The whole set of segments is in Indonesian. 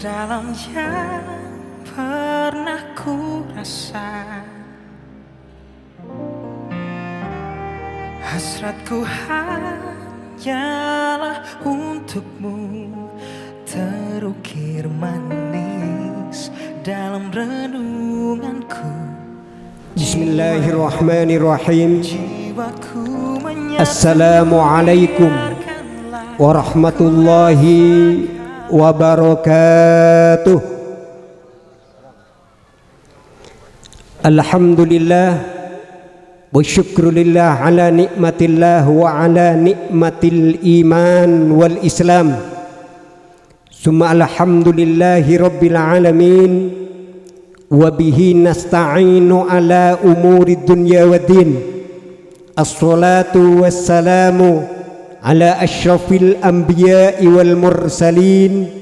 Terdalam yang pernah ku rasa, hasratku hanyalah untukmu, terukir manis dalam renunganku. Bismillahirrahmanirrahim. Assalamualaikum warahmatullahi wabarakatuh. Alhamdulillah wa syukrulillah ala nikmatillah wa ala nikmatil iman wal islam. Summa alhamdulillahi rabbil alamin. Wabihi nasta'inu ala umuri dunya wa din. Assalatu wassalamu ala ashrafil anbiya'i wal mursalin,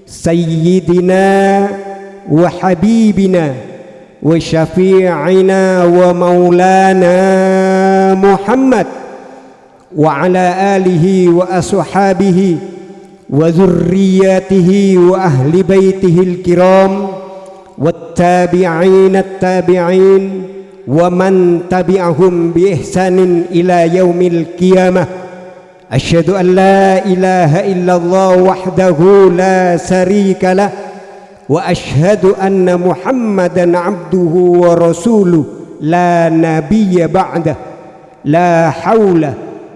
sayyidina wa habibina wa syafi'ina wa maulana Muhammad wa ala alihi wa ashabihi wa zurriyatihi wa ahli baitihil kiram والتابعين التابعين ومن تبعهم بإحسان إلى يوم القيامة. أشهد أن لا إله إلا الله وحده لا شريك له وأشهد أن محمدا عبده ورسوله لا نبي بعده. لا حول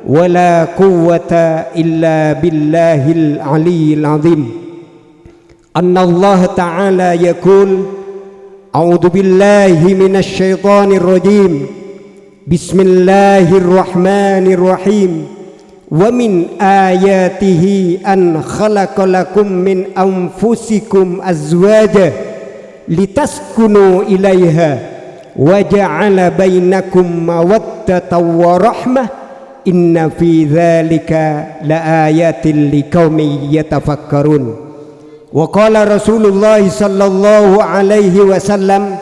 ولا قوة إلا بالله العلي العظيم. أن الله تعالى يقول: أعوذ بالله من الشيطان الرجيم. بسم الله الرحمن الرحيم. ومن آياته أن خلق لكم من أنفسكم أزواجا لتسكنوا إليها وجعل بينكم مودة ورحمة إن في ذلك لآيات لقوم يتفكرون. Wa Rasulullah sallallahu alaihi wasallam,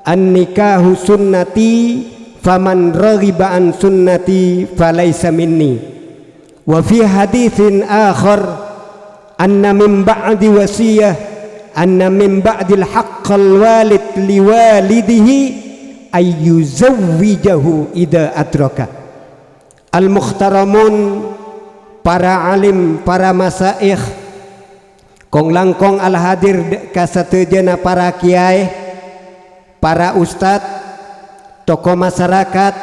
an-nikahu sunnati faman raghiba an sunnati falaysa minni. Wa fi haditsin akhar anna min ba'di wasiyah anna min ba'dil haqqal walid liwalidihi ay yuzawwijahu idza adraka. Al-mukhtaramun, para alim, para masaikh, kong langkong al hadir kasatejeuna para kiai, para ustad, tokoh masyarakat,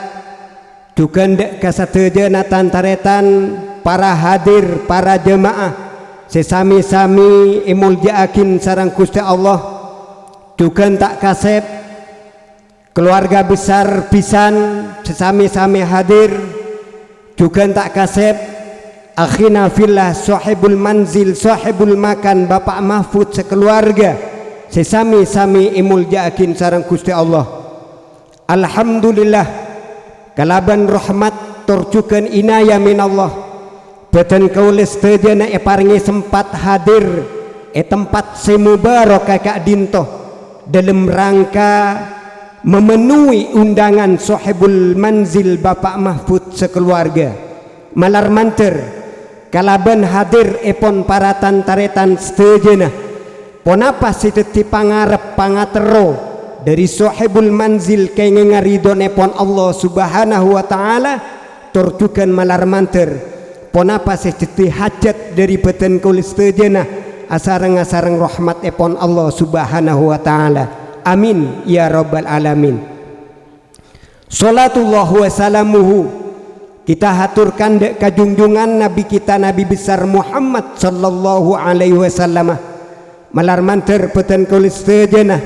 dukeun kasatejeuna tantaretan para hadir, para jemaah sesami-sami imuljaakin sareng Gusti Allah, dukeun tak kasep keluarga besar pisan sesami-sami hadir, dukeun tak kasep akhina fillah sahibul manzil sahibul makan Bapak Mahfud sekeluarga sesami-sami imuljaakin sareng Gusti Allah. Alhamdulillah kalaban rahmat turjukeun inayah minallah beten kaulis teujeuna paringi sempat hadir tempat semubarak kakak dintoh dalam rangka memenuhi undangan sahibul manzil Bapak Mahfud sekeluarga. Malar manter kalaban hadir epon para tantaretan setejeuna ponapa siteti pangarep pangatero dari sahibul manzil kenging ngaridon epon Allah subhanahu wa ta'ala turjukan malar manter ponapa siteti hajat dari beten kulis setejeuna asareng-asareng rahmat epon Allah subhanahu wa ta'ala. Amin ya rabbal alamin. Salatullah wa salamuhu kita haturkan kajunjungan Nabi kita Nabi besar Muhammad sallallahu alaihi wasallam malar manter peten kulis sejeuna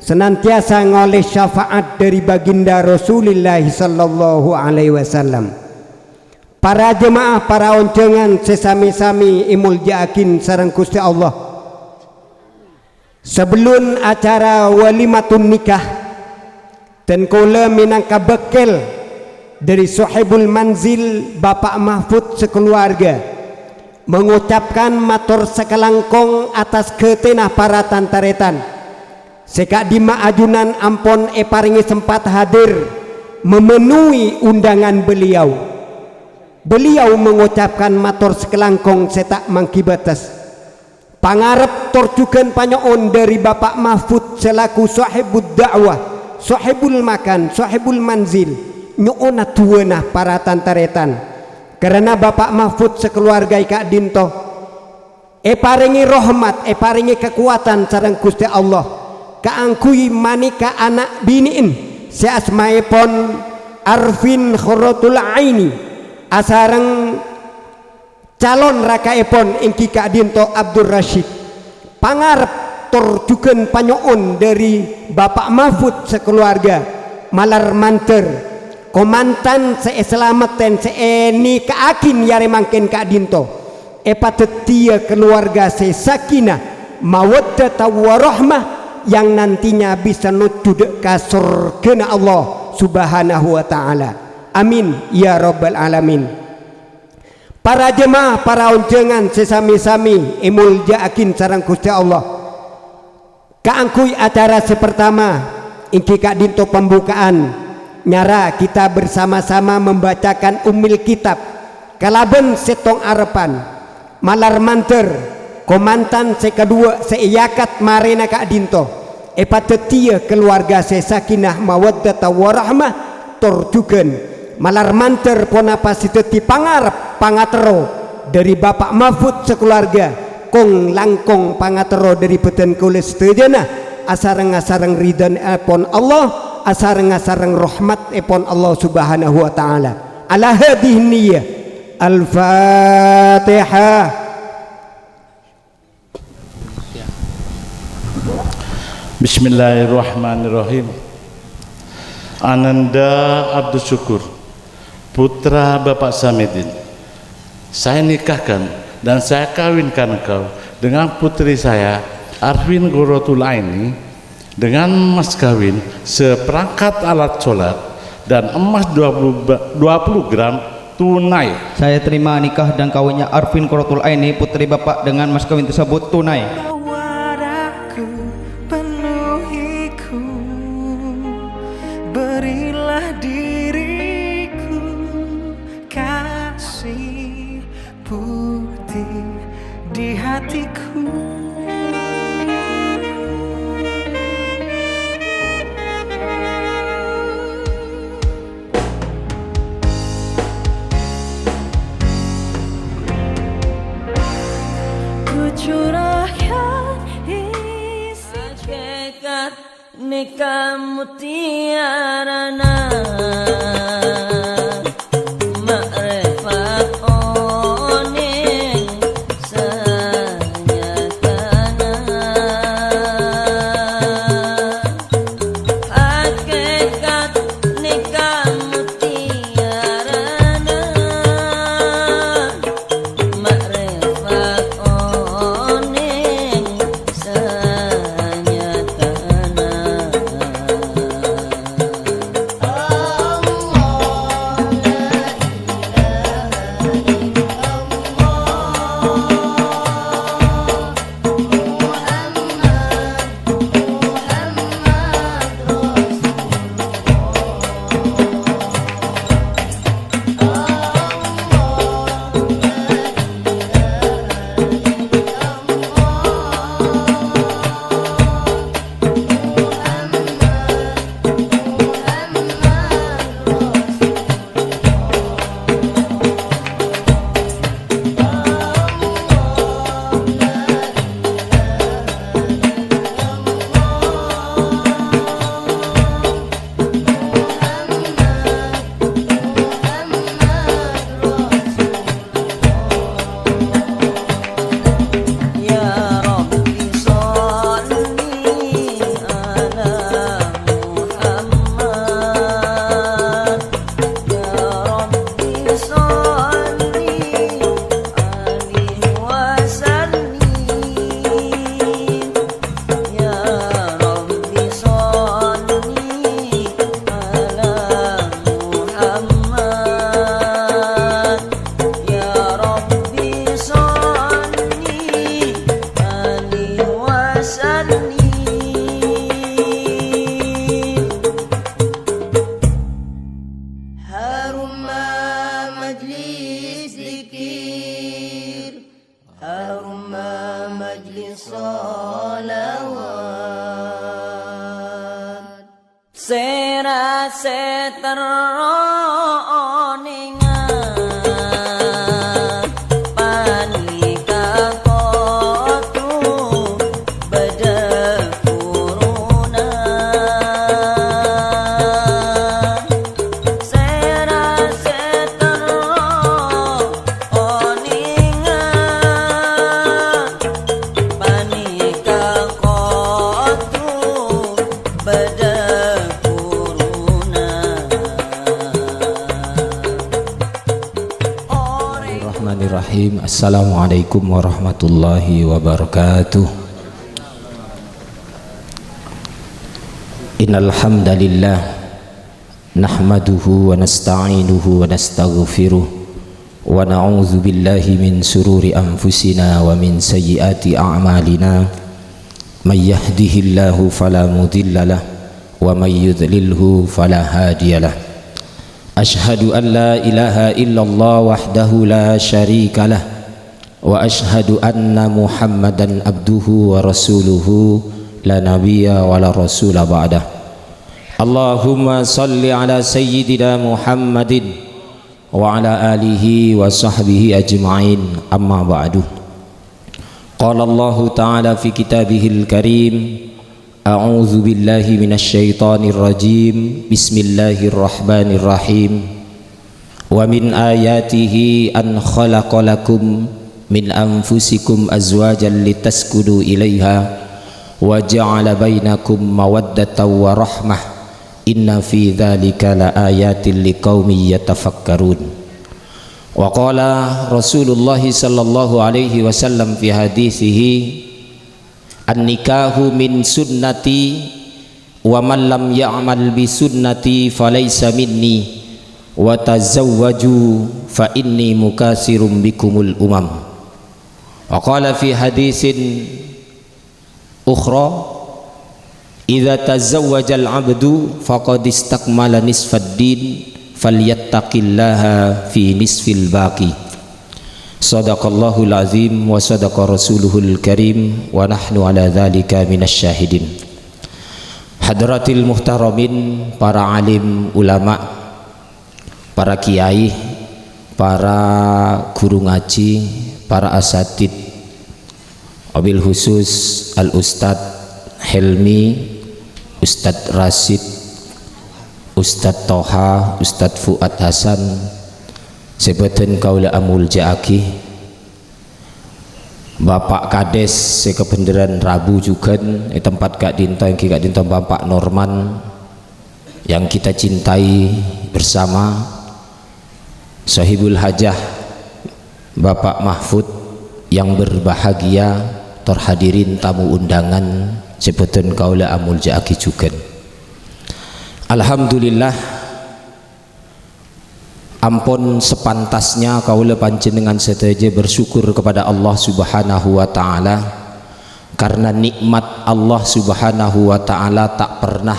senantiasa ngoleh syafaat dari baginda Rasulullah sallallahu alaihi wasallam. Para jemaah, para oncengan sesami-sami imuljaakin sareng Gusti Allah. Sebelum acara walimatun nikah dan kula minangka bekel dari sahibul manzil Bapak Mahfud sekeluarga mengucapkan matur sekelangkong atas ketenah para tantaretan sekak dima ajunan ampon paringi sempat hadir memenuhi undangan beliau. Beliau mengucapkan matur sekelangkong setak mangkibatas pangarep torjukan panyoon dari Bapak Mahfud selaku sahibud dakwah, sahibul makan, sahibul manzil, nyoona tuwenah para tantaretan. Karena Bapak Mahfud sekeluarga Kak Dinto paringi rahmat, paringi kekuatan sareng Gusti Allah kaangkui manika anak biniin seasmaipon Arfin Khuratul Aini asareng calon rakaepon ingki Kak Dinto Abdul Rashid. Pangarep torjukeun panyoon dari Bapak Mahfud sekeluarga malar manter komantan seeslameten seeni kaakin yare mangken Kak Dinto patetia keluarga sakinah mawaddah warahmah yang nantinya bisa nuju ka surgana Allah Subhanahu wa taala. Amin ya rabbal alamin. Para jemaah, para unjengan sesami-sami muljaakin sareng Gusti Allah. Kaangkuy acara sepertama ingki Kak Dinto pembukaan nyara kita bersama-sama membacakan umil kitab kalaben setong arepan malar manter komantan sekedua seiyakat marena Kak Dinto patetia keluarga sakinah mawaddah warahmah torjukeun malar manter pona pasiteti pangarep pangatero dari Bapak Mahfud sekeluarga kong langkong pangatero dari beten kulis tejana asareng-asareng ridhan epon Allah, asareng-asareng rahmat epon Allah Subhanahu wa taala. Ala hadhihi niyyah. Al-Fatihah. Bismillahirrahmanirrahim. Ananda Abdul Syukur, putra Bapak Samidin, saya nikahkan dan saya kawinkan engkau dengan putri saya Arfin Khuratul Aini dengan mas kawin seperangkat alat sholat dan emas 20 gram tunai. Saya terima nikah dan kawinnya Arfin Khuratul Aini putri Bapak dengan mas kawin tersebut tunai. Wadahku penuhiku, berilah diriku kasih putih di hatiku. Curahkan isi hakikat nikah mutiarana makrifat oning sanyatana hakikat nikah mutiarana makrifat majlis Bismillahirrahmanirrahim. Assalamualaikum warahmatullahi wabarakatuh. Innal hamdalillah nahmaduhu wa nasta'inuhu wa nastaghfiruh wa na'udzu billahi min sururi anfusina wa min sayyiati a'malina. May yahdihillahu fala mudhillalah wa may yudlilhu fala hadiyalah. Ashhadu an la ilaha illallah wahdahu la syarika lah wa ashhadu anna Muhammadan abduhu wa rasuluhu la nabiyya wa la rasula ba'dah. Allahumma salli ala sayyidina Muhammadin wa ala alihi wa sahbihi ajma'in, amma ba'du. Qala Allah ta'ala fi kitabihil karim, a'udzu billahi minasyaitonir rajim. Bismillahirrahmanirrahim. Wa min ayatihi an khalaqalakum min anfusikum azwajan litaskunu ilaiha wa ja'ala bainakum mawaddatan wa rahmah. Inna fi dzalika laayatin liqaumin yatafakkarun. Wa qala Rasulullah sallallahu alaihi wasallam fi hadisihi, an-nikahu min sunnati wa man lam ya'mal bi sunnati falaysa minni wa tazawwaju fa inni mukasirum bikumul umam. Wa qala fi hadisin ukhra, idza tazawwaja al-'abdu faqad istakmala nisfad din falyattaqillaha fi nisfil baqi. Sadaqallahul azim wa sadaqa rasuluhul karim wa nahnu ala dzalika minasyahidin. Hadratil muhtaramin, para alim ulama, para kiai, para guru ngaji, para asatid, wabil khusus al Ustadz Helmi, Ustadz Rasid, Ustadz Toha, Ustadz Fuad Hasan, sebutan kaula amul jaaki, Bapak Kades sekebenderan Rabu juga tempat Kak Dinto yang Kak Dinto, Bapak Norman yang kita cintai bersama, Sahibul Hajah Bapak Mahfud yang berbahagia, terhadirin tamu undangan sebutan kaula amul jaaki juga. Alhamdulillah, ampun sepantasnya kaula panjenengan sedaja bersyukur kepada Allah Subhanahu wa taala, karena nikmat Allah Subhanahu wa taala tak pernah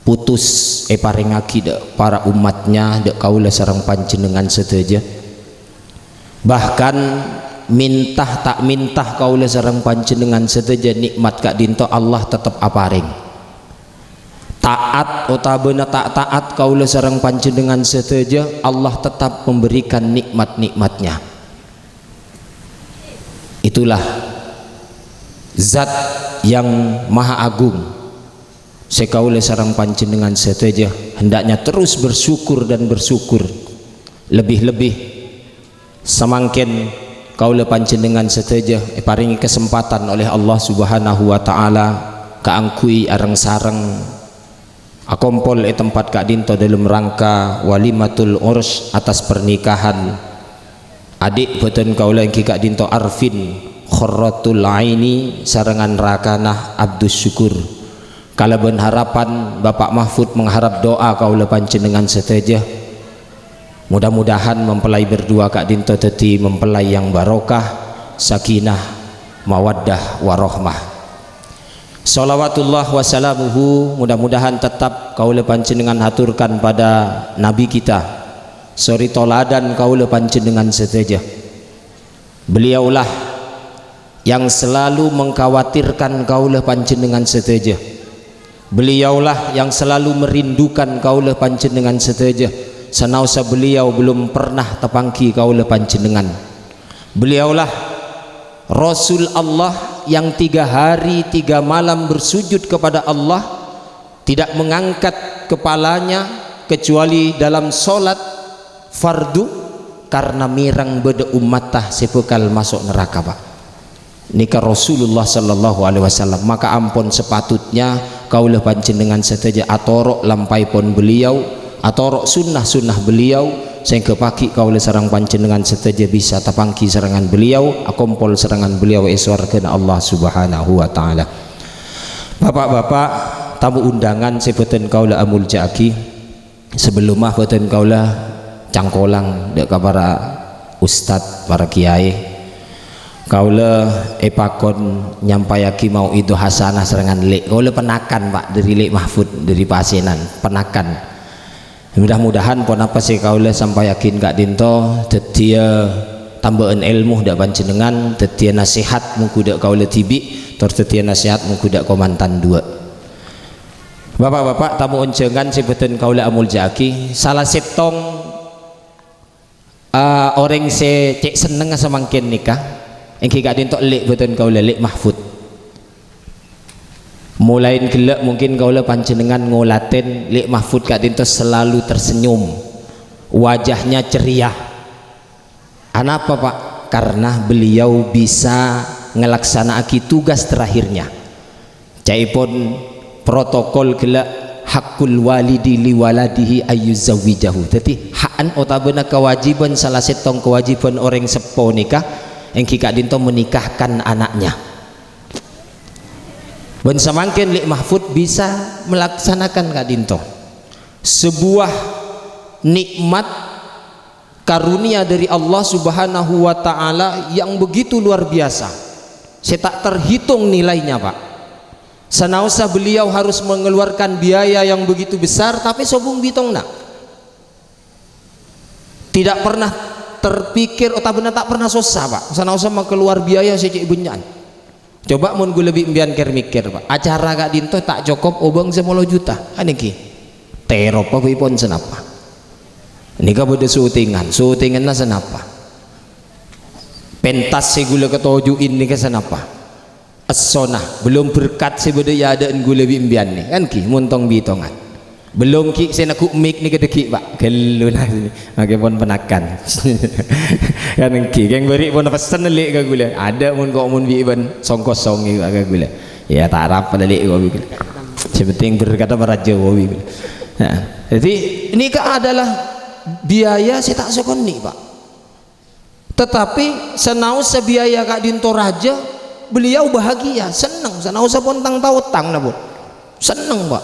putus paringaki dek para umatnya dek kaula sareng panjenengan sedaja. Bahkan mintah tak mintah kaula sareng panjenengan sedaja nikmat Kak Dinto Allah tetap aparing. Taat otabena tak taat kaula sareng panjenengan sedaja, Allah tetap memberikan nikmat-nikmatnya. Itulah zat yang maha agung. Sekaula sareng panjenengan sedaja hendaknya terus bersyukur dan bersyukur. Lebih-lebih samangken kaula panjenengan sedaja paringi kesempatan oleh Allah Subhanahu wa taala kaangkui areng sareng akompol tempat Kak Dinto dalam rangka walimatul urs atas pernikahan adik boten kaula yang Kak Dinto Arfin Khurratul Aini sarengan Rakanah Abdus Syukur. Kalaban harapan Bapak Mahfud mengharap doa kaula panjenengan sedaja, mudah-mudahan mempelai berdua Kak Dinto tadi mempelai yang barokah, sakinah, mawaddah, warahmah. Salawatullah wassalamuhu, mudah-mudahan tetap kaula panjenengan haturkan pada Nabi kita, suri toladan kaula panjenengan sedaja. Beliaulah yang selalu mengkhawatirkan kaula panjenengan sedaja Beliaulah yang selalu merindukan kaulah panjenengan seteja, sanausa beliau belum pernah tepangki kaulah panjenengan. Beliaulah Rasul Allah yang 3 hari 3 malam bersujud kepada Allah, tidak mengangkat kepalanya kecuali dalam solat fardu, karena mirang beda umatah sepekal masuk neraka Pak. Nikah Rasulullah sallallahu alaihi wasallam. Maka ampun sepatutnya kaulah panjenengan seteja atorok lampai pon beliau, atorok sunnah beliau, sehingga pagi kaulah sarang panjenengan seteja bisa tapangki serangan beliau, akompol serangan beliau eswarkeun Allah subhanahu wa ta'ala. Bapak-bapak tamu undangan sebutan kaulah amul jaki, sebelum mah boten kaulah cangkolang dek para ustad, para kiai, kaula epakon nyampayaki mau itu hasanah serangan lek kaula penakan Pak dari Lek Mahfud dari Pasenan penakan. Mudah-mudahan pon apa sih kaula sampai yakin Kak Dinto tetia tambahan ilmu dak panjenengan, tetia nasihat muku dak kaula tibi, tetia nasihat muku dak komantan 2. Bapak-bapak tamu uncengan sebutan kaula amul jaki, salah setong orang se cek seneng semangkin nikah engki Kak Dinto lek betul kaula Lek Mahfud. Mulain gelak mungkin kaula panjenengan ngolaten Lek Mahfud Kak Dinto selalu tersenyum, wajahnya ceria. Kenapa Pak? Karena beliau bisa ngelaksanakan tugas terakhirnya. Caipun protokol gelak hakul walidi li waladihi ayyuzawijahu. Jadi hakan otabena kewajiban salah setong kewajiban orang sepo nikah engki Kak Dinto menikahkan anaknya. Ben samangken Lek Mahfud bisa melaksanakan Kak Dinto sebuah nikmat karunia dari Allah subhanahu wa ta'ala yang begitu luar biasa, saya tak terhitung nilainya Pak. Sanausa beliau harus mengeluarkan biaya yang begitu besar, tapi sobung bitong nak tidak pernah terpikir atau benar tak pernah susah Pak. Sanausa mau keluar biaya secik bunyan. Coba mun gue lebih mbian mikir Pak, acara Kak Dinto tak cukup obang 10 juta kan iki terop apa ipon senapa ini ka beda syutingan na senapa pentas segula ketujuin nih ke senapa esona belum berkat sebeda ya adaan gue lebih mbian nih kan ki muntong bitongan belum ki saya nak mik nih kedeki Pak gelu nah sini pakai pon penakan kan ki yang beri pon pesen lek ke gue ada mun kok mun biban songkos songi ke gue ya tak harap pada lek gue sepenting berkata para Jawa nah, jadi ini adalah biaya saya tak sekoni Pak, tetapi senaus sebiaya Kak Dinto Raja beliau bahagia senang senaus pontang tautang na pun senang Pak,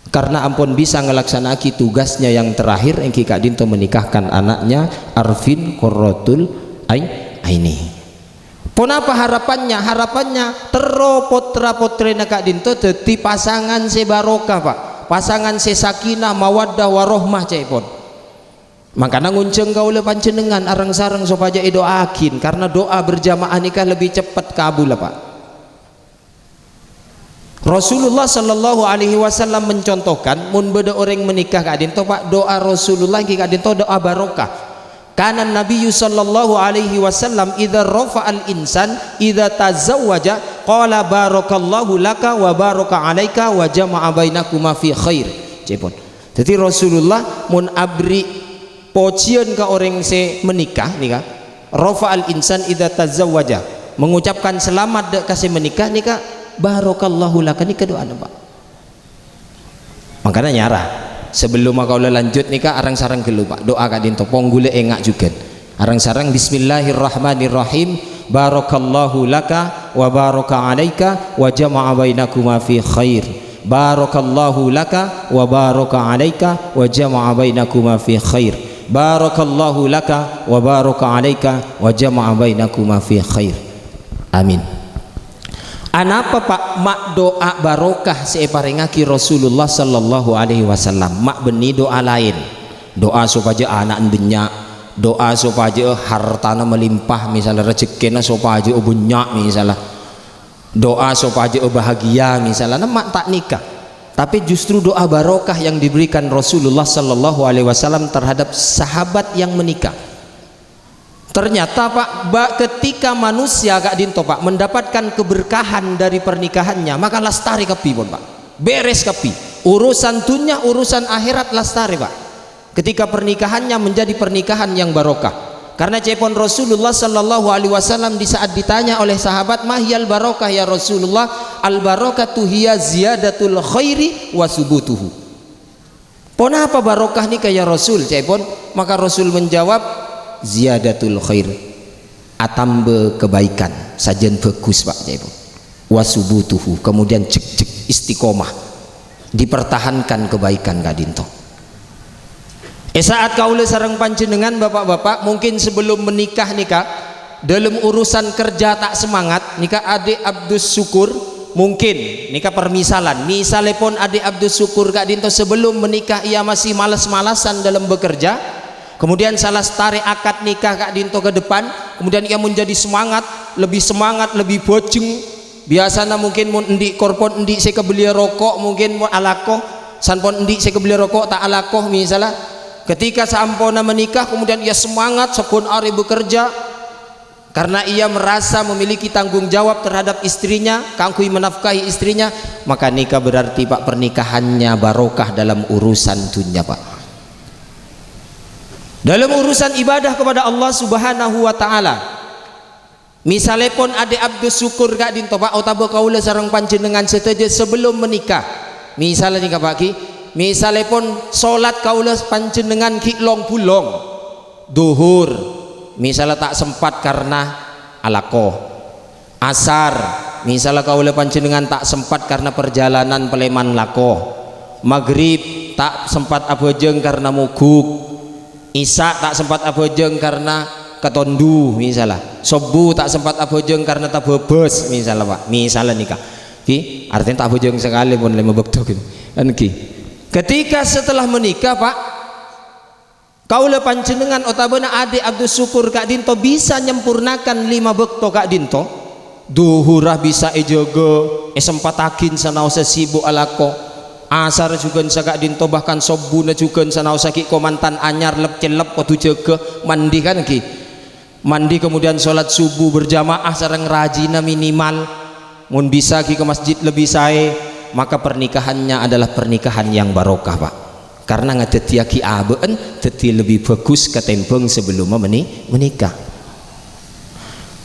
karena ampun bisa ngelaksanakan tugasnya yang terakhir engki Kak Dinto menikahkan anaknya Arfin Qurratul Aini. Pon apa harapannya? Harapannya tero potra potrena Kak Dinto dadi pasangan sebarokah Pak, pasangan sesakinah mawaddah warohmah caipun. Makanya ngunceng kaula panjenengan arang sarang supaya doakin, karena doa berjamaah nikah lebih cepat kabul Pak. Rasulullah sallallahu alaihi wasallam mencontohkan mun beda orang menikah Kak Dinto Pak, doa Rasulullah ki Kak Dinto doa barokah. Kana Nabi sallallahu alaihi wasallam idza rafa'al insan idza tazawwaja qala barakallahu laka wa baraka alaika wa jama'a bainakuma fi khair. Cepon. Jadi Rasulullah mun abri pocian ke orang se menikah nikah rafa'al insan idza tazawwaja mengucapkan selamat dek kasih menikah nikah barakallahu laka nikah doa Pak. Makanya nyarah sebelum kau lanjut nikah arang sarang gelu Pak doa Kak Dinto ponggule engak juga arang sarang bismillahirrahmanirrahim barakallahu laka wa baraka alaika wa jama'a bainakuma fi khair barakallahu laka wa baraka alaika wa jama'a bainakuma fi khair barakallahu laka wa baraka alaika wa jama'a bainakuma fi khair. Amin. Anapa Pak mak doa barokah separengaki Rasulullah sallallahu alaihi wasallam mak beni doa lain, doa supaya anak banyak, doa supaya hartana melimpah misalnya rezekina supaya banyak misalnya doa supaya bahagia misalnya mak tak nikah, tapi justru doa barokah yang diberikan Rasulullah sallallahu alaihi wasallam terhadap sahabat yang menikah. Ternyata Pak, ketika manusia Kak Dinto Pak mendapatkan keberkahan dari pernikahannya, maka lestari kapi pun Pak, beres kapi, urusan dunia urusan akhirat lestari Pak, ketika pernikahannya menjadi pernikahan yang barokah. Karena cepon Rasulullah sallallahu alaihi wasallam di saat ditanya oleh sahabat, mahyal barokah ya Rasulullah, al barokatu hiya ziyadatul khairi wa subutuhu. Pon apa barokah nih kayak Rasul cepon? Maka Rasul menjawab, ziyadatul khair, atambe kebaikan sajen bagus Pak cepon, wa subutuhu, kemudian cek istiqomah, dipertahankan kebaikan Kak Dinto. Saat kaula sareng panjenengan bapak-bapak mungkin sebelum menikah nikah dalam urusan kerja tak semangat nikah adik Abdus Syukur, mungkin nikah permisalan misalnya pun adik Abdus Syukur Kak Dinto sebelum menikah ia masih malas-malasan dalam bekerja, kemudian salah tarik akad nikah Kak Dinto ke depan, kemudian ia menjadi semangat, lebih bojeng. Biasanya mungkin mun endi korpon endi saya kebeli rokok mungkin mun alakoh, sanpon endi saya kebeli rokok tak alakoh misalnya. Ketika sampona menikah kemudian ia semangat sepun hari bekerja karena ia merasa memiliki tanggung jawab terhadap istrinya, kangkui menafkahi istrinya, maka nikah berarti Pak pernikahannya barokah dalam urusan dunia Pak. Dalam urusan ibadah kepada Allah Subhanahu wa taala. Misalnya pun adik Abdus Syukur Kak Dinto Pak otabo kaula sareng panjenengan setuju sebelum menikah. Misalnya nikah Pak Ki, misalnya pun sholat kaula panjenengan kiklong bulong duhur misalnya tak sempat karena alakoh, asar misalnya kaula panjenengan tak sempat karena perjalanan peleman lakoh, maghrib tak sempat abojeng karena muguk, isya tak sempat abojeng karena ketondu misalnya, subuh tak sempat abojeng karena tabebes misalnya Pak, misalnya nikah Ki, artinya tak abojeng sekali pun lima bekto gitu kan Ki. Ketika setelah menikah Pak kaula panjenengan otabana adik Abdus Syukur Kak Dinto bisa nyempurnakan 5 bekto Kak Dinto, duhurah bisa ejogo sempatakin sanausa sibuk alako, asar juga sa Kak Dinto bahkan sobuna juga sanausa ki komantan anyar lep celep waktu jaga mandi kan Ki, mandi kemudian sholat subuh berjamaah sareng rajina minimal, mun bisa ki ke masjid lebih sae, maka pernikahannya adalah pernikahan yang barokah Pak, karena ngadetia ki abeen dadi lebih bagus ketempeng sebelum menikah.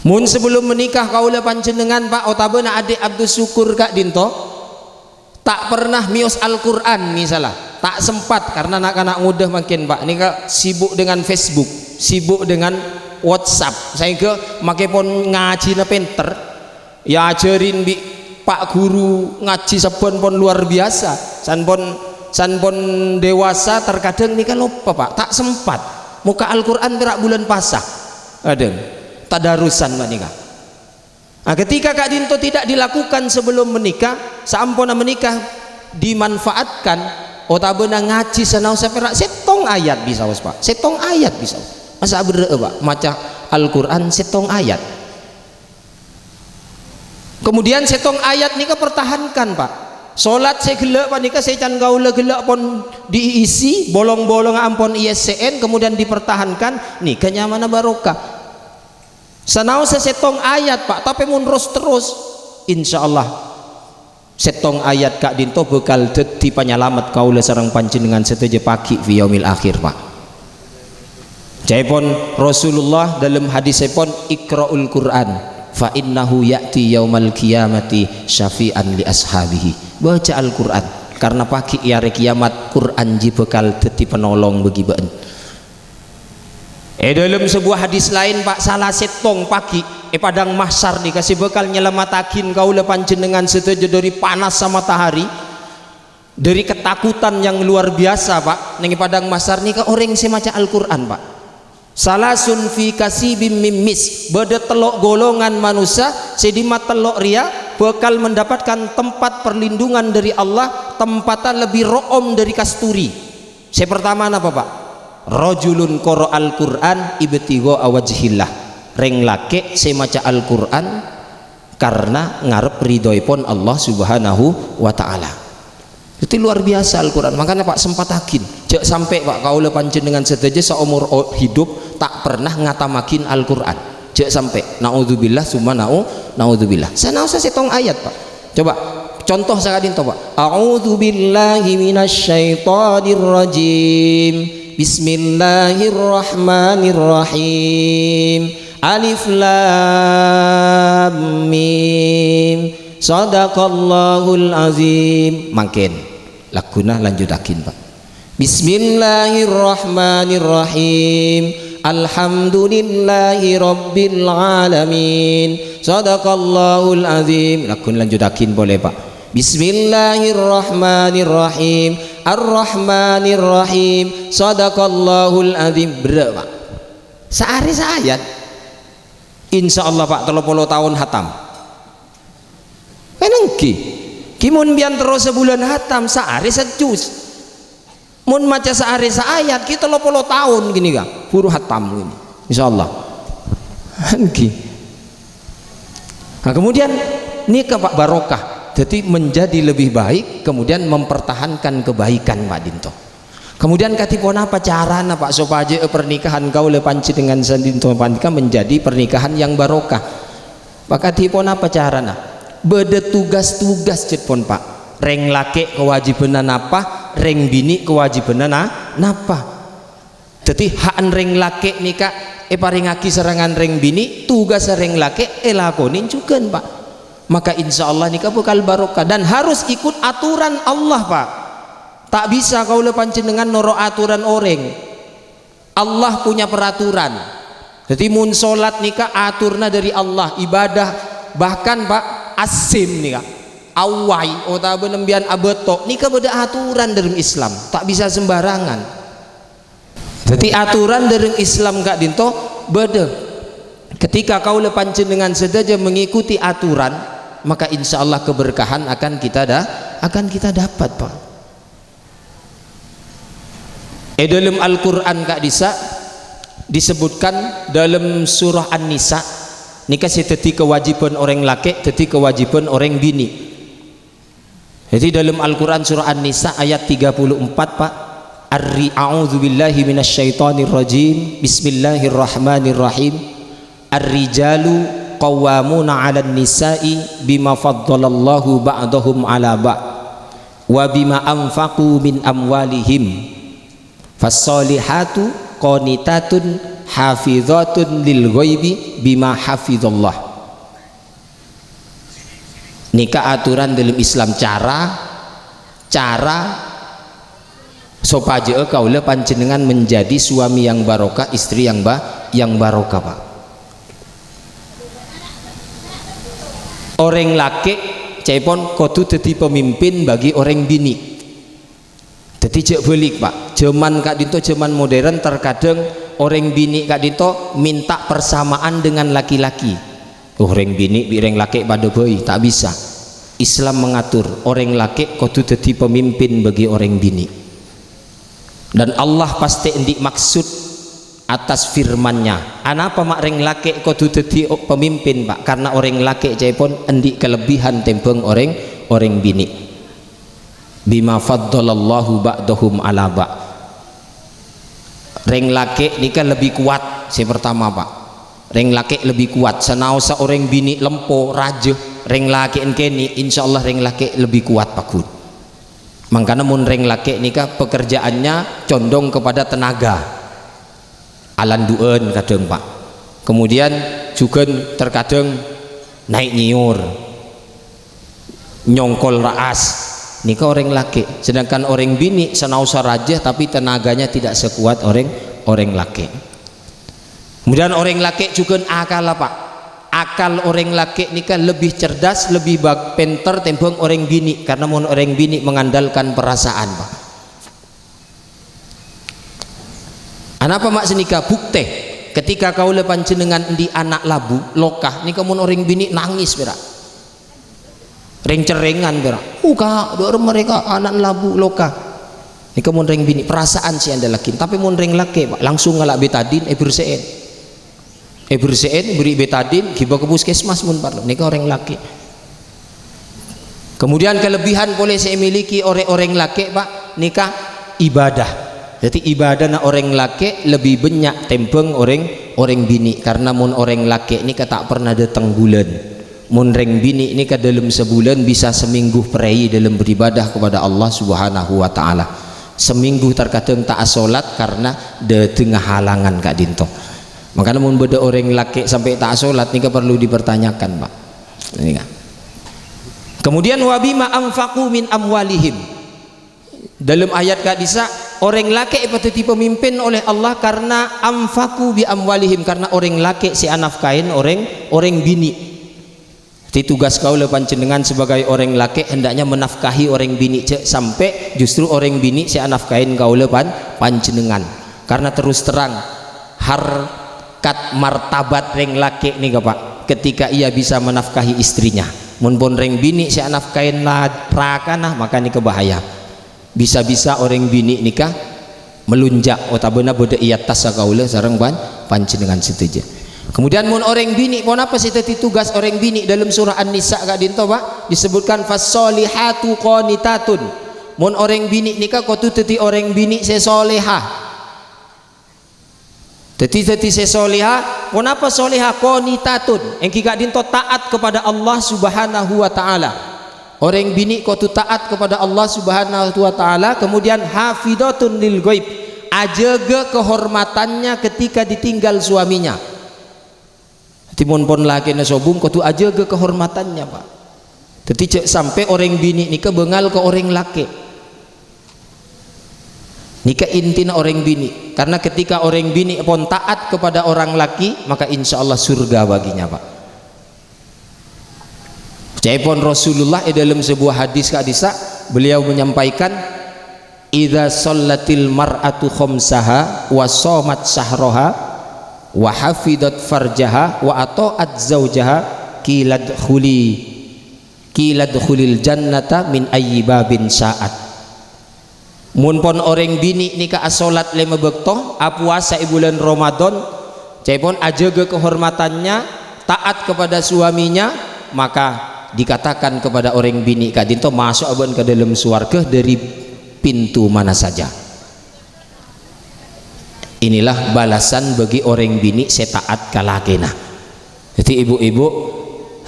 Mun sebelum menikah kaula panjenengan Pak otabana adik Abdus Syukur Kak Dinto tak pernah mios Al-Quran misalnya, tak sempat karena anak-anak muda makin Pak ini Kak sibuk dengan Facebook, sibuk dengan WhatsApp, saya ke make pon ngaji na penter ya ajarin bi Pak Guru ngaji sabon pon luar biasa, sanpon dewasa terkadang nih kan lupa Pak, tak sempat muka Al-Quran terak bulan pasah ada tadarusan menikah. Nah, ketika Kak Dinto tidak dilakukan sebelum menikah, sampona menikah dimanfaatkan otabena ngaji sanau seperak setong ayat bisa Pak, setong ayat bisa masa berdoa Pak maca Al-Quran setong ayat. Kemudian setong ayat nika pertahankan Pak. Solat saya gelak Pak nika saya can gaula gelak pon diisi bolong-bolong ampon ISCN kemudian dipertahankan nika nyamana barokah. Sanau setong ayat Pak tapi mun terus insyaallah setong ayat Kak Dinto bekal dadi panyalamet kaula sareng panjenengan seteje pagi fi yaumil akhir Pak. Jaipun Rasulullah dalam hadisipun iqraul Quran fa innahu ya'ti yaumal qiyamati syafi'an li ashabihi, baca Al-Quran karena pagi hari kiamat Quran ji bekal dadi penolong bagi baen. Dalam sebuah hadis lain Pak salah setong pagi padang mahsyar dikasih bekal nyelamatakin kaula panjenengan setuju dari panas sama matahari, dari ketakutan yang luar biasa Pak ning padang mahsyar nika orang semaca Al-Quran Pak. Salasun fi kasibim mimis, beda telok golongan manusia sedima telok ria bakal mendapatkan tempat perlindungan dari Allah, tempatan lebih room dari kasturi. Saya pertama apa Pak? Rajulun qara al-Quran ibtigha wajhillah, reng lake saya maca Al-Quran karena ngarep ridhoipun Allah Subhanahu wa taala. Itu luar biasa Al-Qur'an. Makanya Pak sempatakin jak sampai Pak kaula panjenengan sedaja seumur hidup tak pernah ngatamakin Al-Qur'an. Jak sampai naudzubillah summa naudzubillah. Sana usah setong ayat Pak. Coba contoh sakadin to Pak. A'udzubillahi minasyaitonir rajim. Bismillahirrahmanirrahim. Alif lam mim. Shadaqallahul azim. Makin laguna lanjutakin Pak. Bismillahirrahmanirrahim. Alhamdulillahi rabbil alamin. Shadaqallahul azim. Lagun lanjutakin boleh Pak. Bismillahirrahmanirrahim. Ar-Rahmanirrahim. Shadaqallahul azim. Berapa Pak? Sehari seayat. Insyaallah Pak 30 tahun hatam. Kenengki. Kimun bian terus sebulan hatam sehari sejus. Mun maca sehari seayat kita 30 tahun gini kan. Buru hatam ini. Insyaallah. Kenengki. Nah, kemudian nikah Pak barokah. Jadi menjadi lebih baik, kemudian mempertahankan kebaikan Pak Dinto. Kemudian katipun apa carana Pak supaya pernikahan kau lepanci dengan Sandinto Pantika menjadi pernikahan yang barokah. Pak katipun apa carana? Beda tugas-tugas cetpon Pak. Reng laki kewajiban apa? Reng bini kewajiban napa? Jadi haan reng laki nikah paringaki serangan reng bini, tugas reng laki lakonin juga Pak. Maka insya Allah nikah bakal barokah dan harus ikut aturan Allah Pak. Tak bisa kau lepancin dengan noro aturan orang. Allah punya peraturan. Jadi mun solat nikah aturna dari Allah, ibadah bahkan Pak asim nikah awai ota benembian abetok nikah beda aturan dalam Islam, tak bisa sembarangan. Jadi aturan dalam Islam Kak Dinto beda. Ketika kau lepancin dengan sedaja mengikuti aturan, maka insya Allah keberkahan akan kita dapat Pak. Dalam Al-Quran Kak Disa disebutkan dalam surah An-Nisa nikah seteti kewajiban orang laki, teti kewajiban orang bini. Jadi dalam Al-Quran surah An-Nisa ayat 34 Pak. A'udzubillahi minasyaitonir rajim. Bismillahirrahmanirrahim. Ar-rijalu qawwamuna 'alan nisa'i bima faddalallahu ba'dahum 'ala ba'd wa bima anfaqu min amwalihim. Fassolihatu qanitatun hafizatun lil ghaibi bima hafizallah. Nikah aturan dalam Islam cara supaya kaula panjenengan menjadi suami yang barokah, istri yang barokah Pak. Orang laki cepon kudu dadi pemimpin bagi orang bini. Jadi cek balik Pak, zaman Kak Dinto zaman modern terkadang orang bini Kak Dinto minta persamaan dengan laki-laki. Orang bini orang laki pada boy tak bisa. Islam mengatur orang laki kudu jadi pemimpin bagi orang bini. Dan Allah pasti endik maksud atas firmannya. Anapa mak orang laki kudu jadi pemimpin Pak? Karena orang laki cepon endik kelebihan tempeng orang bini. Bima faddalallahu ba'dahum 'ala ba'. Reng laki nikah lebih kuat si pertama Pak. Reng laki lebih kuat senaosa orang bini lempo raja, reng laki enkeni insyaallah reng laki lebih kuat Pak Gun. Makanya mun reng laki nikah pekerjaannya condong kepada tenaga. Alan duen kadang Pak. Kemudian juga terkadang naik nyiur. Nyongkol raas. Nikah orang laki, sedangkan orang bini senausa raja tapi tenaganya tidak sekuat orang laki. Kemudian orang laki juga akal Pak. Akal orang laki nikah lebih cerdas, lebih pinter tembang orang bini karena orang bini mengandalkan perasaan Pak. Anapa mak senikah bukti ketika kau lepancin dengan di anak labu lokah nikah orang bini nangis berak. Reng cerengan berak kak dua mereka anak labu loka ini kemun reng bini perasaan si anda laki tapi mun reng laki Pak langsung ngalak betadin bersein bersihin beri betadin kiba ke puskesmas mun parlo nika orang laki. Kemudian kelebihan boleh saya miliki orang laki Pak nikah ibadah. Jadi ibadah na orang laki lebih banyak tempeng orang bini karena mun orang laki nikah tak pernah datang bulan. Mun reng bini nikah dalam sebulan bisa seminggu perai dalam beribadah kepada Allah Subhanahu wa taala. Seminggu terkadang tak salat karena de tengah halangan Kak Dinto. Makanya mun beda orang laki sampai tak salat nikah perlu dipertanyakan Pak. Nikah. Kemudian wabima anfaqu min amwalihim. Dalam ayat kadisa orang laki patut pemimpin oleh Allah karena anfaqu bi amwalihim karena orang laki si anafkain orang bini. Jadi tugas kau panjenengan sebagai orang laki hendaknya menafkahi orang bini sampai justru orang bini si anafkain kau panjenengan. Karena terus terang harkat martabat reng laki nih Pak ketika ia bisa menafkahi istrinya. Mun pun reng bini si nafkain rakana maka ini kebahaya. Bisa-bisa orang bini nikah melunjak otabena beda iyat tasa kaula sareng panjenengan setuju. Kemudian mun orang bini pun apa sih tadi tugas orang bini dalam surah An-Nisa Kak Dinto Pak disebutkan fasolihatu qanitatun. Mun orang bini nikah kau tu tadi orang bini sesolehah. Teti sesoleha, kenapa soleha qanitatun? Yang Kak Dinto taat kepada Allah Subhanahu wa taala. Orang bini kau tu taat kepada Allah Subhanahu wa taala, kemudian hafidatun lil ghaib, ajaga kehormatannya ketika ditinggal suaminya. Timun pon laki na sobung kau tu ajaga kehormatannya Pak. Teti sampai orang bini ni kebengal ke orang laki. Nikah intina orang bini karena ketika orang bini pun taat kepada orang laki maka insya Allah surga baginya Pak. Jaipun Rasulullah dalam sebuah hadis kadisa beliau menyampaikan idza shallatil mar'atu khamsaha wa shamat shahraha wa hafidat farjaha wa ata'at zaujaha qilad khulil jannata min ayyi babin sya'at. Mun pon orang bini nikah asolat lima bekto apuasa bulan Ramadan cepon ajaga kehormatannya taat kepada suaminya maka dikatakan kepada orang bini Kak Dinto masuk aban ke dalam surga dari pintu mana saja. Inilah balasan bagi orang bini setaat kalakena. Jadi ibu-ibu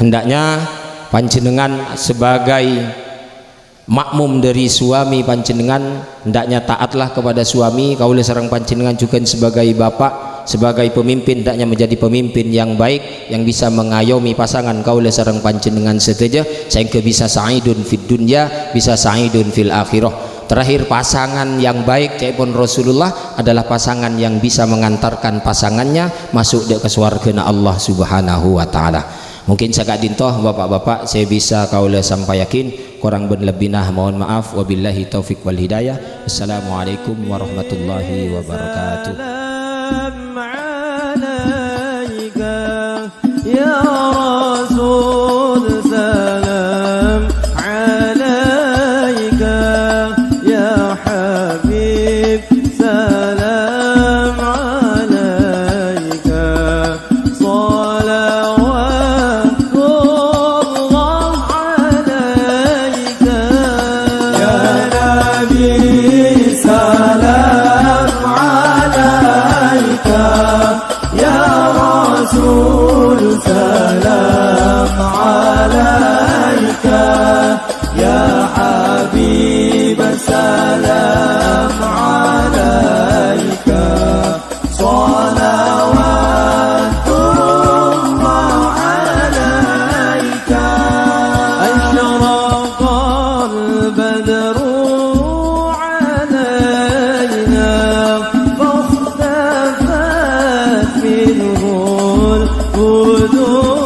hendaknya panjenengan sebagai makmum dari suami panjenengan hendaknya taatlah kepada suami. Kaula sareng panjenengan juga sebagai bapak sebagai pemimpin hendaknya menjadi pemimpin yang baik yang bisa mengayomi pasangan kaula sareng panjenengan setuju sehingga bisa sa'idun fid dunya bisa sa'idun fil akhirah. Terakhir pasangan yang baik caipun Rasulullah adalah pasangan yang bisa mengantarkan pasangannya masuk ke surga Allah Subhanahu wa taala. Mungkin saya Kak Dinto bapak-bapak saya bisa kaula sampaikan kurang berlebihnya mohon maaf wabillahi taufik wal hidayah. Assalamualaikum warahmatullahi wabarakatuh. Ya Rasul salam alaika ya Habib salam alaika salawatullah alaika ya Nabi salam alaika ya Rasul salam alaika ya Habib salam alaika salawatullah alaika asyraqal badru alaina fakhtafat minhu al-qudus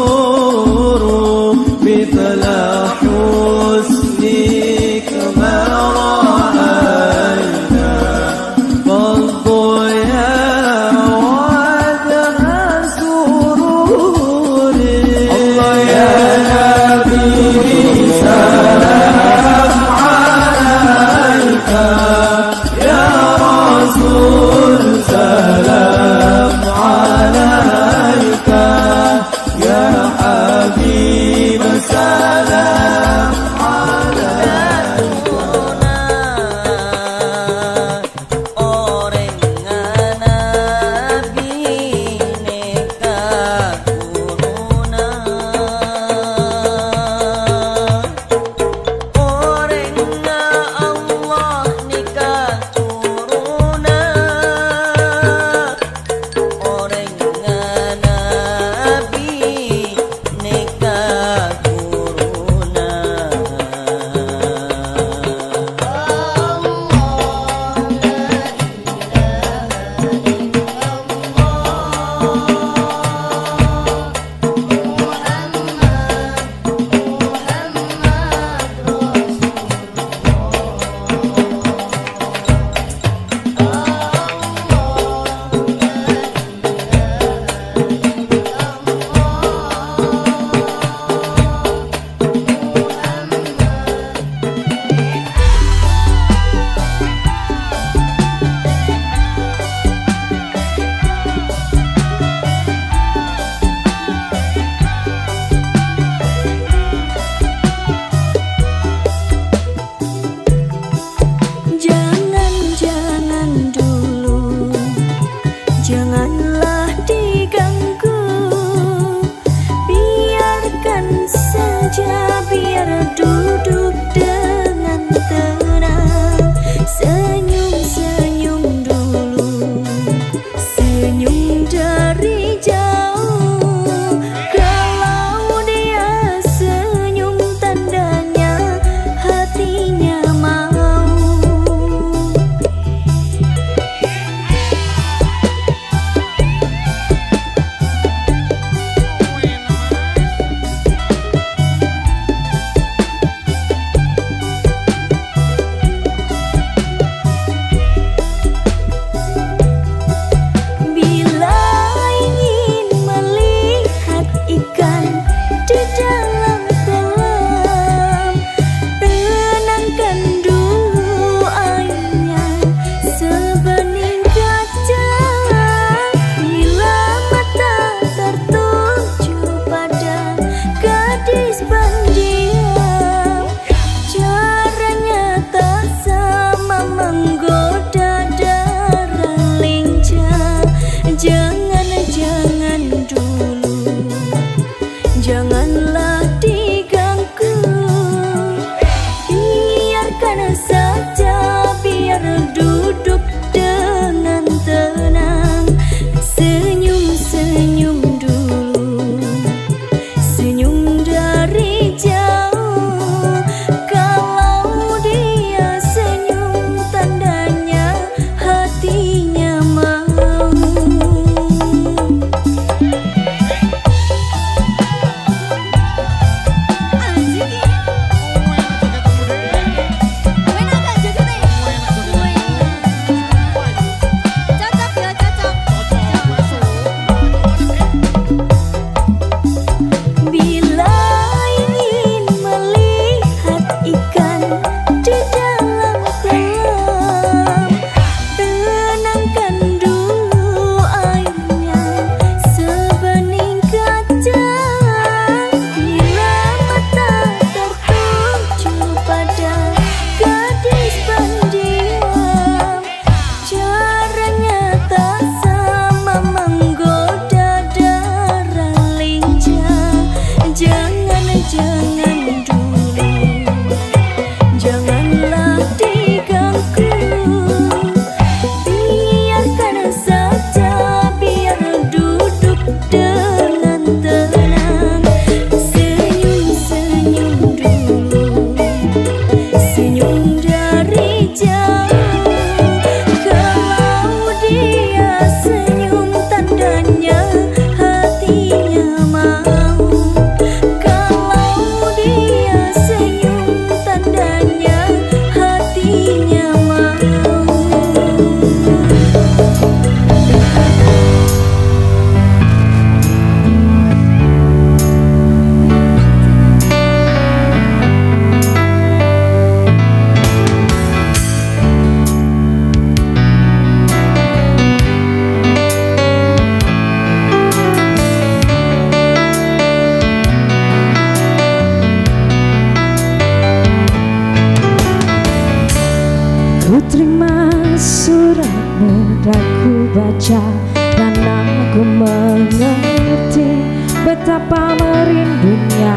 saja, dan aku mengerti betapa merindunya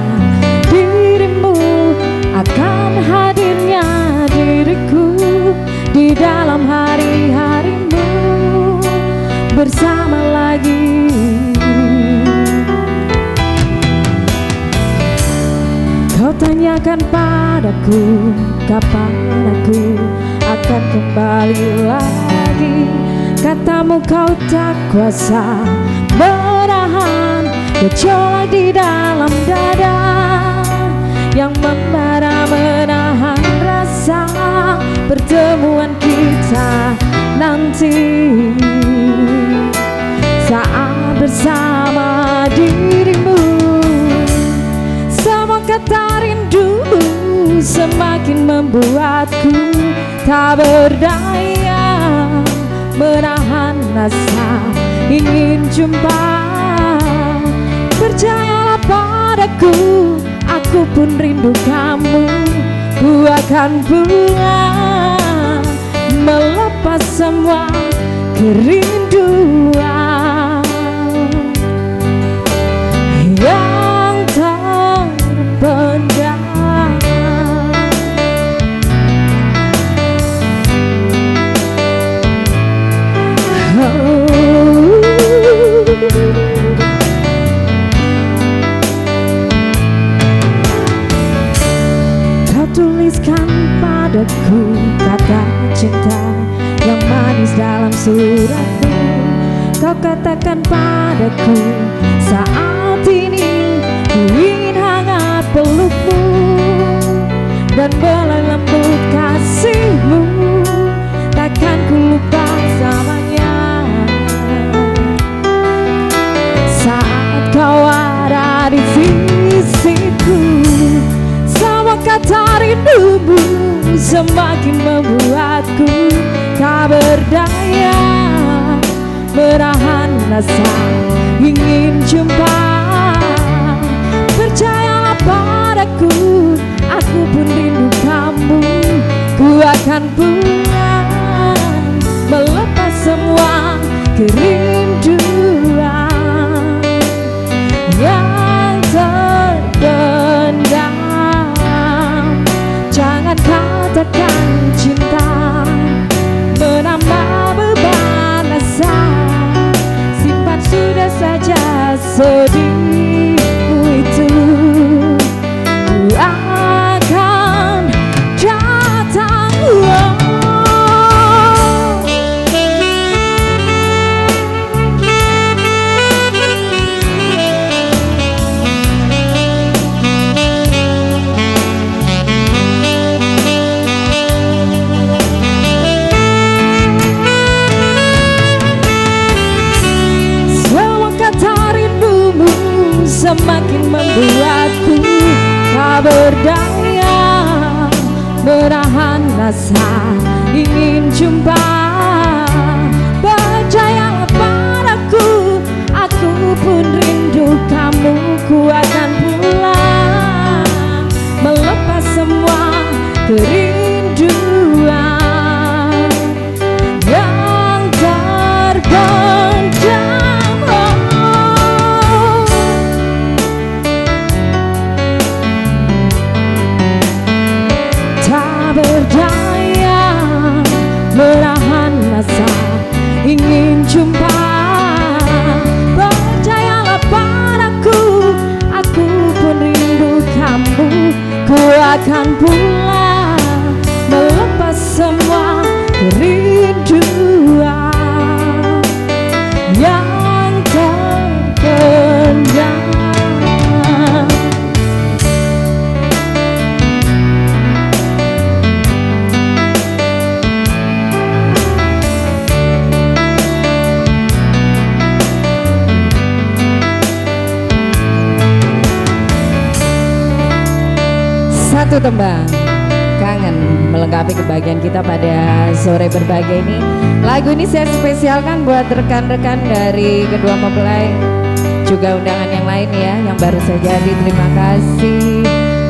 dirimu, akan hadirnya diriku di dalam hari-harimu bersama lagi. Kau tanyakan padaku kapan aku akan kembali lagi. Katamu kau tak kuasa menahan gejolak di dalam dada yang membara menahan rasa pertemuan kita nanti saat bersama dirimu. Semua kata rindu semakin membuatku tak berdaya menahan rasa ingin jumpa. Percayalah padaku, aku pun rindu kamu. Ku akan pulang melepas semua kerinduan yang terpendam. Kau tuliskan padaku kata cinta yang manis dalam suratmu. Kau katakan padaku saat ini ku ingin hangat pelukmu dan belai lembut kasihmu. Takkan ku lupa selamanya saat kau ada di sisiku. Semua kata rindumu semakin membuatku tak berdaya menahan rasa ingin jumpa. Percayalah padaku, aku pun rindu kamu. Ku akan pulang melepas semua kerinduan yang terpendam. Jangan katakan cinta menambah beban rasa. Simpan sudah saja sedihmu itu. Ku akan datang. Semakin membuatku tak berdaya menahan rasa ingin jumpa. Percayalah padaku, aku pun rindu kamu. Ku akan pulang melepas semua kerinduan yang terpendam. Berdaya menahan rasa ingin jumpa. Percayalah padaku, aku pun rindu kamu. Ku akan pulang melepas semua kerinduan yang terpendam. Satu tembang kangen melengkapi kebahagiaan kita pada sore berbahagia ini. Lagu ini saya spesialkan buat rekan-rekan dari kedua mempelai, juga undangan yang lain ya yang baru saja hadir. Terima kasih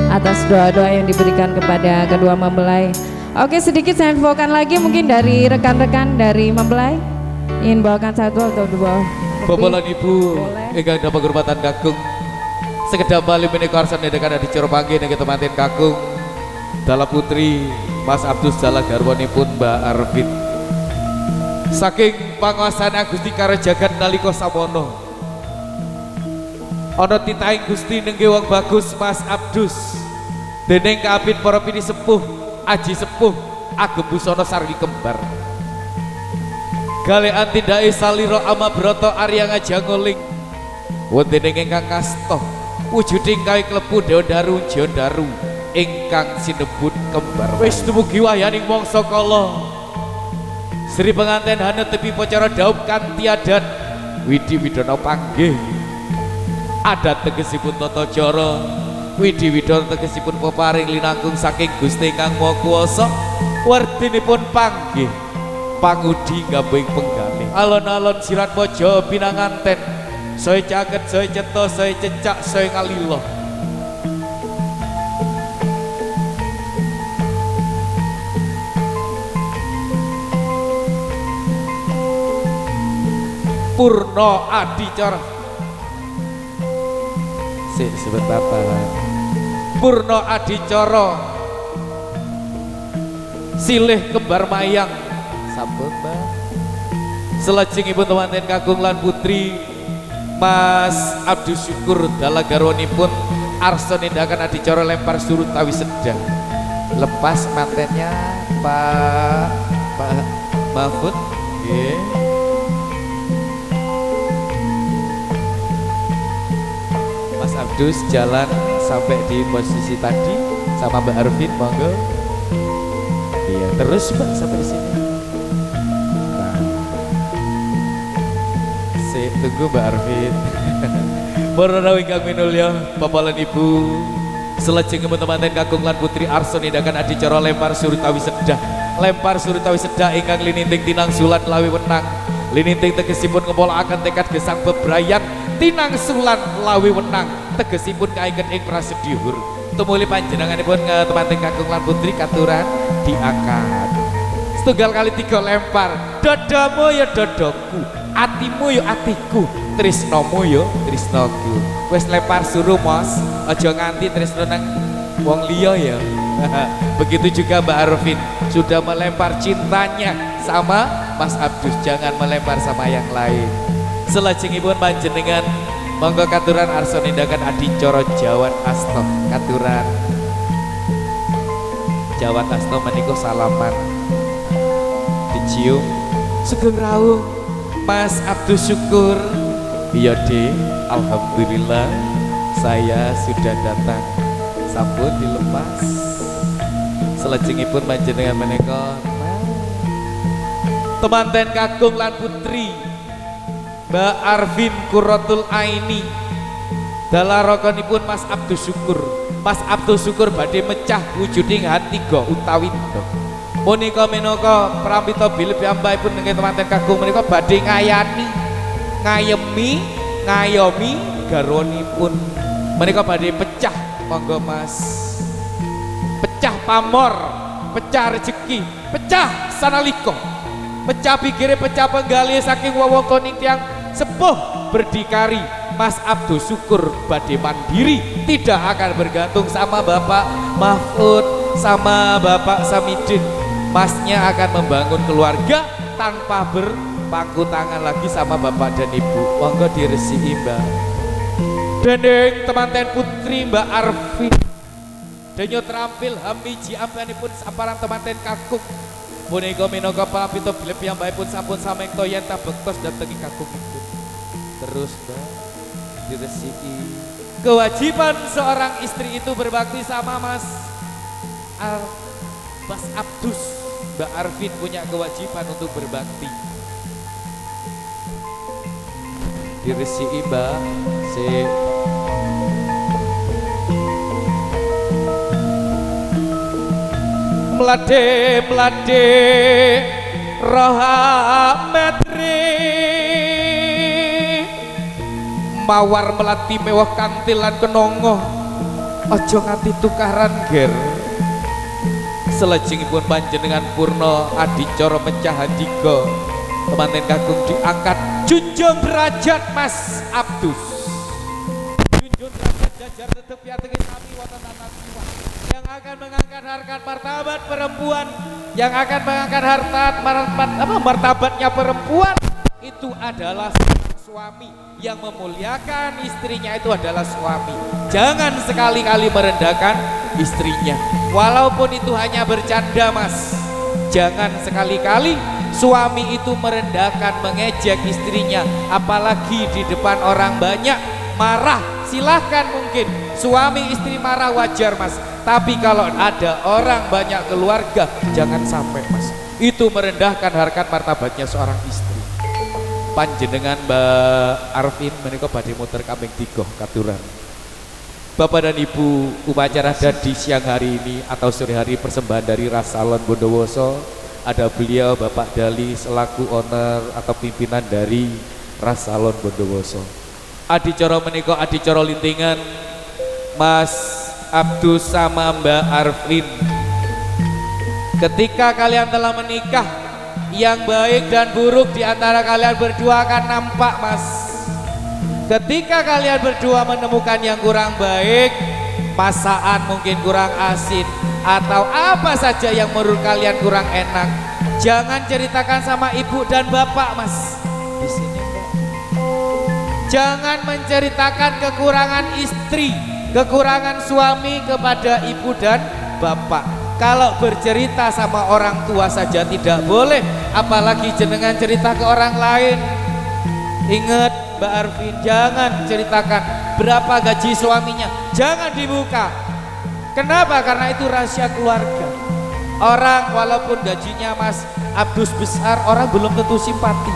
atas doa-doa yang diberikan kepada kedua mempelai. Oke, sedikit saya infokan lagi mungkin dari rekan-rekan dari mempelai. ingin bawakan satu atau dua Bapak Ibu Boleh. ingkang dapat kehormatan kakung sekedap bali menika arsa nedekan di coro panggi niki temanten kakung dalam putri Mas Abdus Jala garwanipun Mbak Arvin saking panguasaan Gusti karo jagat nalika samono ana titahing Gusti nengge wong bagus Mas Abdus dening kaapit para pini sepuh aji sepuh agem busana sarwi kembar galekan tindake salira amabrata Arya Ngajangoling wonten ingkang kasta wujuding kawi klebu Dewa Daru Jondaru ingkang sinebut kembar wis dumugi wahyaning mangsa kala Sri penganten hana tepi pacara daup kanthi adat Widi Widana panggih adat tegesipun tata cara Widi Widana tegesipun peparing linangkung saking Gusti ingkang Maha Kuwasa wardinipun panggih pangudi gambing penggalih alon-alon sirat mojo pinanganten soe caket soe ceto soe cecak soe ngalilo Purno Adicara sebentar Purno Adicara silih kembar mayang sampun Mbak selajengipun temanten kakung lan putri Mas Abdus Syukur dalah garwanipun arsa nindakan adicara lempar surut tawi sedang lepas mantennya Pak Mahfud nggih Mas Abdus jalan sampai di posisi tadi sama Mbak Arvin monggo iya terus Mbak sampai di sini tunggu Mbak Arvin para rawuh ingkang minulya Bapak lan Ibu selajengipun temanten kakung lan putri arsa nindakan adicara lempar surutawi sedah ingkang lininting tinangsulan lawi wenang lininting tegesipun ngepolakaken tekad gesang bebrayan tinangsulan lawi wenang tegesipun kaiket ing prasedya luhur tumuli panjenenganipun temanten kakung lan putri katuran diangkat setunggal kali 3 lempar dadamu ya dadaku atimu yo atiku tresnomu yo tresnoku wis lempar suruh Mas aja nganti tresno nang wong liya ya begitu juga Mbak Arvin sudah melempar cintanya sama Mas Abdus jangan melempar sama yang lain selajengipun panjenengan monggo katuran arsa nindakan adicara Jawat Asta katuran Jawat Asta menika salaman dicium sugeng rawuh Mas Abdus Syukur iya deh alhamdulillah saya sudah datang sampun dilepas selajengipun panjenengan menika temanten kakung lan putri Mbak Arvin Qurratul Aini dalah rokonipun Mas Abdus Syukur badhe mecah wujuding hati go utawi ndok menika menaka pramita bilih piyambakipun nggih temanten kakung menika badhe ngayomi garwanipun menika badhe pecah monggo Mas pecah pamor pecah rezeki pecah sanalika pecah pikire pecah penggali saking wewengkoning tiyang sepuh berdikari Mas Abdus Syukur badhe mandiri tidak akan bergantung sama Bapak Mahfud sama Bapak Samidin Masnya akan membangun keluarga tanpa berpangku tangan lagi sama Bapak dan Ibu monggo diresiki Mbak dendeng temanten putri Mbak Arvin denyo terampil hamiji ampanipun saparan temanten kakung punika minangka pamita bilih piyambakipun sampun samekta yen tabektos datengi kakungipun terus Mbak diresiki kewajiban seorang istri itu berbakti sama Mas Abdus Mbak Arvin punya kewajiban untuk berbakti diresiki Mbak melade rohametri mawar melati mewah kantilan kenongo ojo nganti tukaran ger selajengipun panjenengan purna adicara mecah handika Temanten kakung diangkat junjung derajat Mas Abdus. Junjung derajat jajar tetep ya tegis sami wonten tata jiwa yang akan mengangkat harkat martabat perempuan, yang akan mengangkat martabatnya perempuan itu adalah suami. Yang memuliakan istrinya itu adalah suami. Jangan sekali-kali merendahkan istrinya, walaupun itu hanya bercanda Mas. Jangan sekali-kali suami itu merendahkan, mengejek istrinya, apalagi di depan orang banyak. Marah silahkan, mungkin suami istri marah wajar Mas, tapi kalau ada orang banyak keluarga jangan sampai Mas, itu merendahkan harkat martabatnya seorang istri. Panjenengan Mbak Arvin menika badhe muter kambing 3 katuran. Bapak dan Ibu, upacara adat di siang hari ini atau sore hari persembahan dari Rasalon Bondowoso. Ada beliau Bapak Dali selaku owner atau pimpinan dari Rasalon Bondowoso. Adicara menika adicara lintingan Mas Abdus sama Mbak Arvin. Ketika kalian telah menikah, yang baik dan buruk di antara kalian berdua akan nampak Mas. Ketika kalian berdua menemukan yang kurang baik, masakan mungkin kurang asin atau apa saja yang menurut kalian kurang enak, jangan ceritakan sama ibu dan bapak Mas. Di sini Mbak. Jangan menceritakan kekurangan istri, kekurangan suami kepada ibu dan bapak. Kalau bercerita sama orang tua saja tidak boleh, apalagi jenengan cerita ke orang lain. Ingat Mbak Arvin, jangan ceritakan berapa gaji suaminya, jangan dibuka. Kenapa? Karena itu rahasia keluarga. Orang walaupun gajinya Mas Abdus besar, orang belum tentu simpati.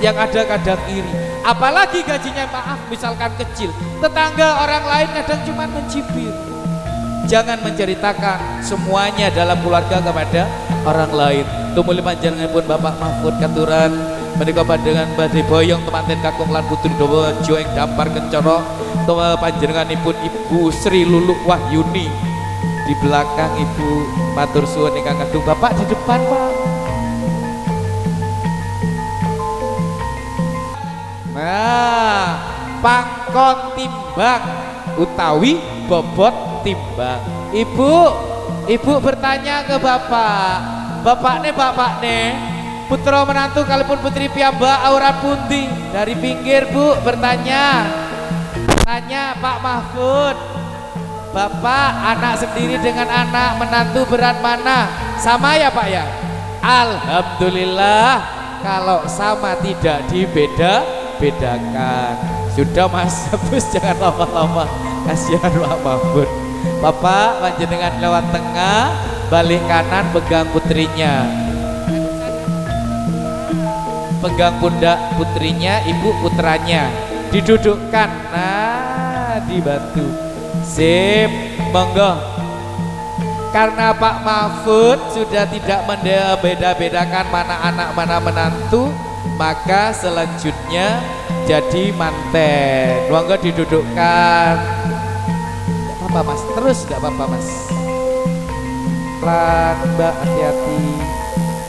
Yang ada kadang iri. Apalagi gajinya maaf misalkan kecil, tetangga orang lain kadang cuma mencibir. Jangan menceritakan semuanya dalam keluarga kepada orang lain. Tumuli panjenengan pun Bapak Mahfud katuran menika panjenengan badhe boyong temanten kakung lan putri Dawajo ing dampar kencana. Panjenenganipun Ibu Sri Luluk Wahyuni di belakang Ibu matur suwun ingkang agung. Bapak di depan Pak. Nah, pangkon timbang utawi bobot timbang. Ibu bertanya ke bapak nih putra menantu kalaupun putri piyambak aurat pundi. Dari pinggir Bu bertanya, tanya Pak Mahfud, bapak anak sendiri dengan anak menantu berat mana? Sama ya Pak ya? Alhamdulillah, kalau sama tidak dibedakan. Sudah Mas Abdus, jangan lama-lama, kasihan Pak Mahfud. Bapak panjenengan lewat tengah, balik kanan pegang putrinya, pegang pundak putrinya, ibu putranya didudukkan. Nah, dibantu. Sip, monggo. Karena Pak Mahfud sudah tidak membeda-bedakan mana anak mana menantu, maka selanjutnya jadi manten. Monggo didudukkan. Apa Mas? Terus gak apa-apa Mas. Pelan Mbak, hati-hati.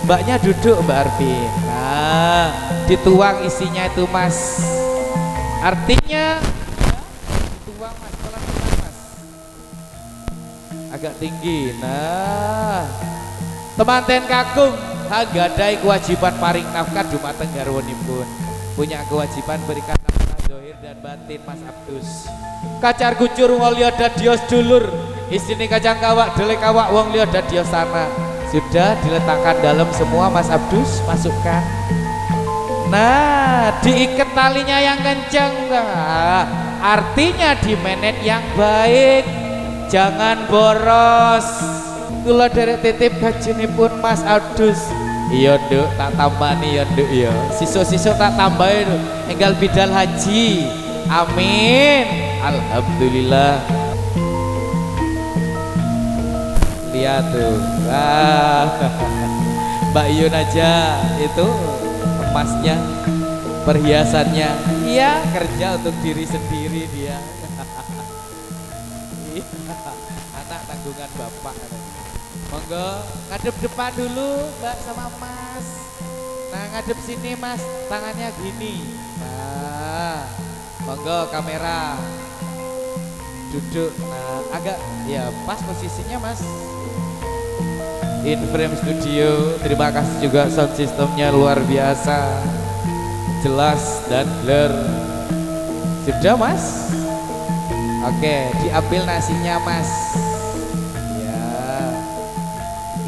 Mbaknya duduk Mbak Arvin. Nah, dituang isinya itu Mas. Artinya dituang Mas, pelan-pelan Mas. Agak tinggi. Nah, temanten kakung gadai kewajiban paring nafkah dumateng garwanipun. Punya kewajiban berikan nafkah zahir dan batin Mas Abdus. Kacar kucur wong liya dadios dulur, isine kacang kawak dele kawak wong liya dadios sana. Sudah diletakkan dalam semua Mas Abdus, masukkan. Nah, diikat talinya yang kencang. Nah, artinya dimenet yang baik, jangan boros. Kula derek titip gajinipun Mas Abdus. Iya Nduk, tak tambani ya Nduk ya. Sisuk-sisuk tak tambahin enggal bidal haji. Amin. Alhamdulillah. Lihat tuh. Wah. Mbak Yun aja itu emasnya, perhiasannya. Iya, kerja untuk diri sendiri dia. Anak tanggungan bapak. Monggo ngadep depan dulu Mbak sama Mas. Nah, ngadep sini Mas, tangannya gini. Nah, monggo kamera. Duduk. Nah, agak ya pas posisinya Mas. In Frame Studio, terima kasih juga sound systemnya luar biasa, jelas dan clear. Sudah Mas? Oke, diambil nasinya Mas. Ya,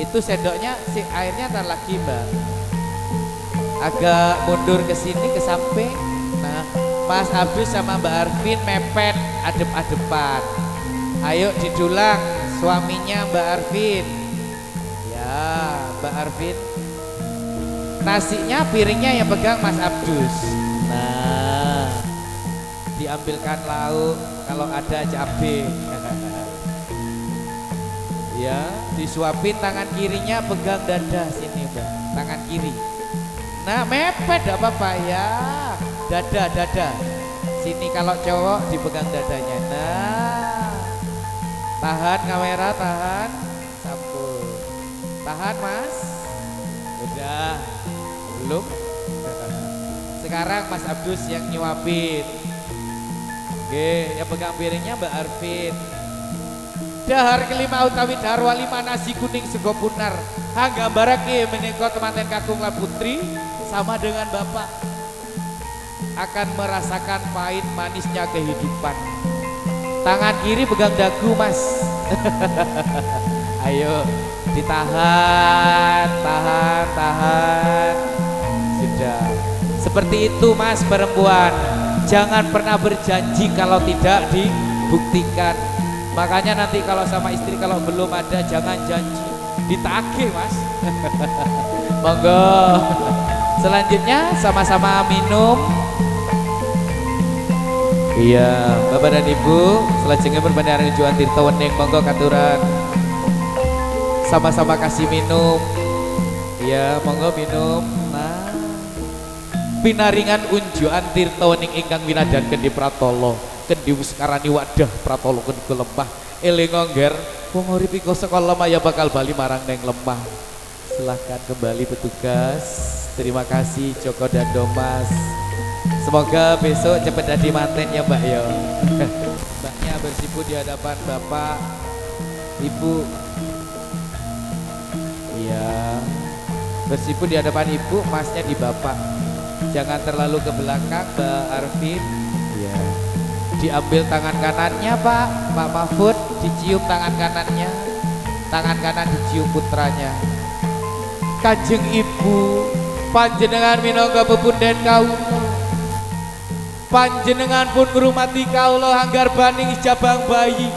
itu sendoknya, si airnya ntar lagi Mbak. Agak mundur ke sini ke samping. Nah, Mas Abdus sama Mbak Arvin mepet adep-adepan. Ayo didulang suaminya Mbak Arvin. Mbak Arvin, nasinya piringnya yang pegang Mas Abdus. Nah, diambilkan lauk kalau ada cabai. Ya, disuapin tangan kirinya pegang dada sini Mbak, tangan kiri. Nah, mepet gak apa-apa ya, dada. Sini kalau cowok dipegang dadanya. Nah, tahan kamera, tahan. Tahan Mas. Udah. Belum. Sekarang Mas Abdus yang nyuapin. Oke, yang pegang piringnya Mbak Arvin. Dahar kelima utawi darwa lima nasi kuning sego punar. Hanggambarake menika temanten kakung lan putri sama dengan Bapak akan merasakan pahit manisnya kehidupan. Tangan kiri pegang dagu Mas. Ayo ditahan, tahan. Sudah. Seperti itu Mas perempuan. Jangan pernah berjanji kalau tidak dibuktikan. Makanya nanti kalau sama istri kalau belum ada jangan janji, ditagih Mas. Monggo. Selanjutnya sama-sama minum. Iya, Bapak dan Ibu, selajengnya berbanding Juan Tirta Wening, monggo katuran. Sama-sama kasih minum. Ya, monggo minum. Nah, pinaringan unjukan tirta wening ingkang winadanken di pratala kendi wiskarani wadah pratala kendi lembah eling ngger wong urip iku saka lemah ya bakal bali marang neng lemah. Silahkan kembali petugas. Terima kasih Joko dan Domas. Semoga besok cepat jadi manten ya Mbak ya. Mbaknya bersipu di hadapan Bapak Ibu. Iya, bersipu di hadapan Ibu, Masnya di Bapak. Jangan terlalu ke belakang Mbak Arvin. Iya. Diambil tangan kanannya Pak Mahfud, dicium tangan kanannya. Tangan kanan dicium putranya. Kanjeng Ibu, panjenengan minangka pepunden kawula. Panjenengan pun ngurmati kawula hanggar baning jabang bayi,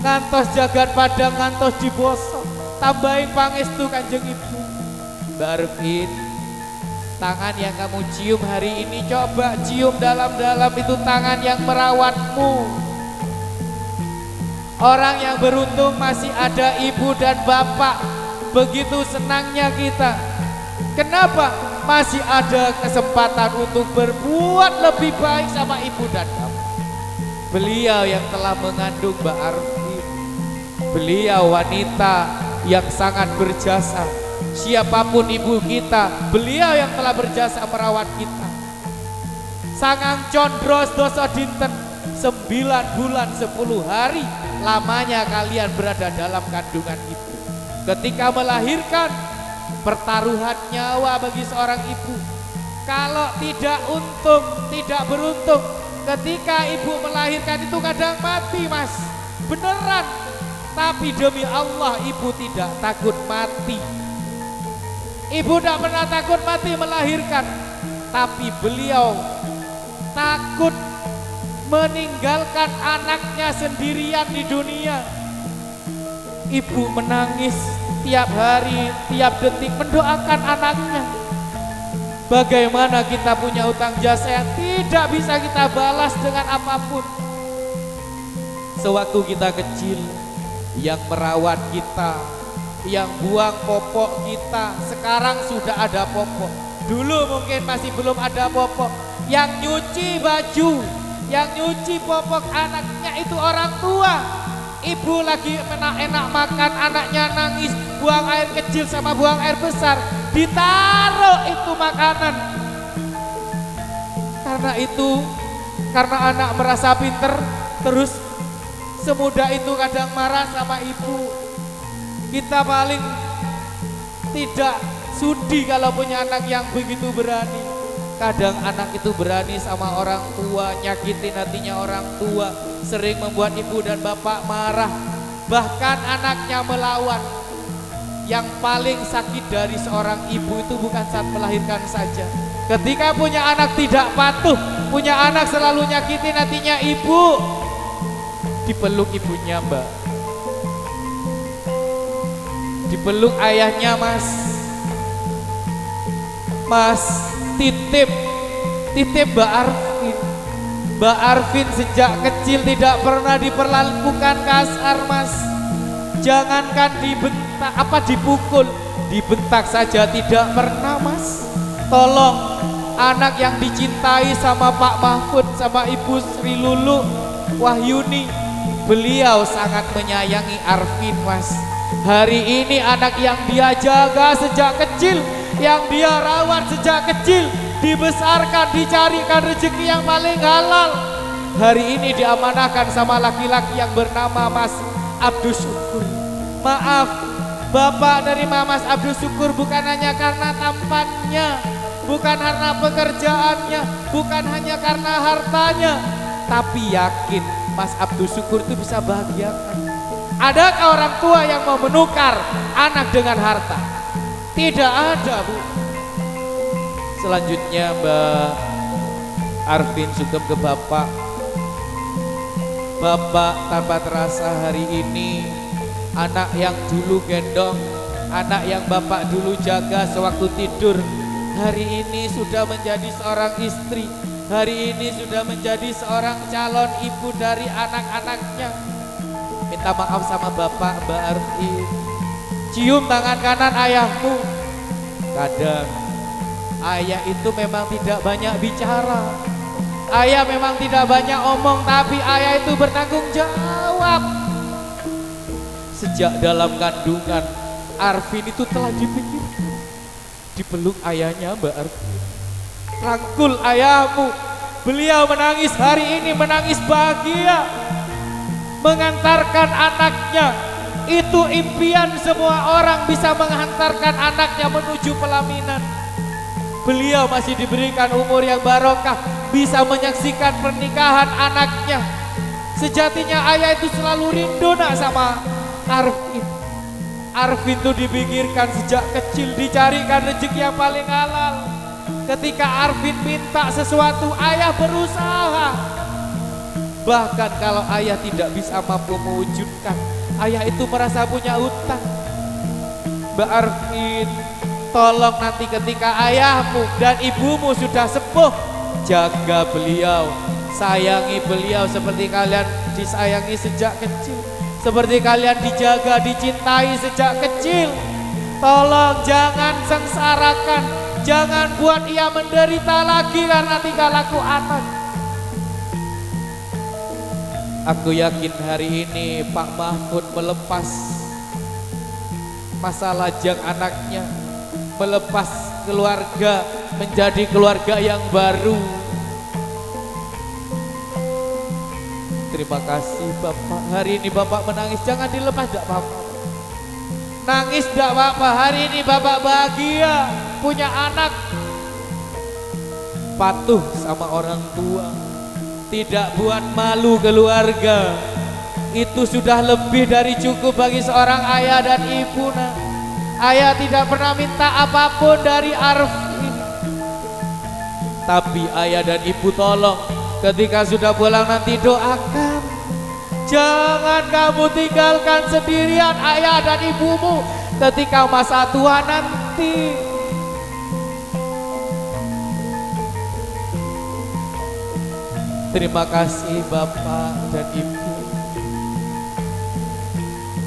ngantos jagat padang ngantos diboso. Tambahin pangestu Kanjeng Ibu. Mbak Arvin, tangan yang kamu cium hari ini coba cium dalam-dalam, itu tangan yang merawatmu. Orang yang beruntung masih ada ibu dan bapak. Begitu senangnya kita. Kenapa? Masih ada kesempatan untuk berbuat lebih baik sama ibu dan bapak. Beliau yang telah mengandung Mbak Arvin. Beliau wanita yang sangat berjasa. Siapapun ibu kita, beliau yang telah berjasa merawat kita. Sangang condros dosa dinten 9 bulan 10 hari lamanya kalian berada dalam kandungan itu. Ketika melahirkan, pertaruhan nyawa bagi seorang ibu. Kalau tidak untung, tidak beruntung, ketika ibu melahirkan itu kadang mati Mas, beneran. Tapi demi Allah ibu tidak takut mati. Ibu tidak pernah takut mati melahirkan. Tapi beliau takut meninggalkan anaknya sendirian di dunia. Ibu menangis tiap hari, tiap detik mendoakan anaknya. Bagaimana kita punya utang jasa yang tidak bisa kita balas dengan apapun. Sewaktu kita kecil, yang merawat kita, yang buang popok kita, sekarang sudah ada popok. Dulu mungkin masih belum ada popok. Yang nyuci baju, yang nyuci popok anaknya itu orang tua. Ibu lagi enak-enak makan, anaknya nangis, buang air kecil sama buang air besar. ditaruh itu makanan. Karena anak merasa pinter, terus semudah itu kadang marah sama ibu. Kita paling tidak sudi kalau punya anak yang begitu berani. Kadang anak itu berani sama orang tua, nyakitin hatinya orang tua, sering membuat ibu dan bapak marah. Bahkan anaknya melawan. Yang paling sakit dari seorang ibu itu bukan saat melahirkan saja. Ketika punya anak tidak patuh, punya anak selalu nyakitin hatinya ibu, dipeluk ibunya mbak, dipeluk ayahnya mas titip Mbak Arvin. Mbak Arvin sejak kecil tidak pernah diperlakukan kasar mas. Jangankan dibentak, dipukul, dibentak saja tidak pernah mas. Tolong, anak yang dicintai sama Pak Mahfud, sama Ibu Sri Lulu Wahyuni, beliau sangat menyayangi Arvin mas. Hari ini anak yang dia jaga sejak kecil, yang dia rawat sejak kecil, dibesarkan, dicarikan rezeki yang paling halal, hari ini diamanahkan sama laki-laki yang bernama Mas Abdus Syukur. Maaf, bapak dari Mas Abdus Syukur bukan hanya karena tampannya, bukan karena pekerjaannya, bukan hanya karena hartanya, tapi yakin Mas Abdus Syukur itu bisa bahagiakan. Adakah orang tua yang mau menukar anak dengan harta? Tidak ada, Bu. Selanjutnya Mbak Arvin sugeng ke Bapak. Bapak tanpa terasa hari ini anak yang dulu gendong, anak yang Bapak dulu jaga sewaktu tidur, hari ini sudah menjadi seorang istri, hari ini sudah menjadi seorang calon ibu dari anak-anaknya. Minta maaf sama Bapak, Mbak Arvin. Cium tangan kanan ayahmu. Kadang ayah itu memang tidak banyak bicara, ayah memang tidak banyak omong, tapi ayah itu bertanggung jawab. Sejak dalam kandungan, Arvin itu telah dipikirkan. Dipeluk ayahnya Mbak Arvin, rangkul ayahmu. Beliau menangis hari ini, menangis bahagia mengantarkan anaknya. Itu impian semua orang, bisa mengantarkan anaknya menuju pelaminan. Beliau masih diberikan umur yang barokah, bisa menyaksikan pernikahan anaknya. Sejatinya ayah itu selalu rindu nak sama Arvin. Arvin itu dipikirkan sejak kecil, dicarikan rezeki yang paling halal. Ketika Arvin minta sesuatu, ayah berusaha. Bahkan kalau ayah tidak bisa mampu mewujudkan, ayah itu merasa punya hutang. Mbak Arvin, tolong nanti ketika ayahmu dan ibumu sudah sepuh, jaga beliau, sayangi beliau seperti kalian disayangi sejak kecil, seperti kalian dijaga, dicintai sejak kecil. Tolong jangan sengsarakan, jangan buat ia menderita lagi karena tinggal laku anak. Aku yakin hari ini Pak Mahfud melepas masa lajang anaknya, melepas keluarga menjadi keluarga yang baru. Terima kasih Bapak. Hari ini Bapak menangis, jangan dilepas, tidak apa-apa. Nangis tidak apa-apa, hari ini Bapak bahagia punya anak, patuh sama orang tua, tidak buat malu keluarga. Itu sudah lebih dari cukup bagi seorang ayah dan ibu. Nah, ayah tidak pernah minta apapun dari Arvin, tapi ayah dan ibu tolong ketika sudah pulang nanti doakan. Jangan kamu tinggalkan sendirian ayah dan ibumu ketika masa tua nanti. Terima kasih Bapak dan Ibu.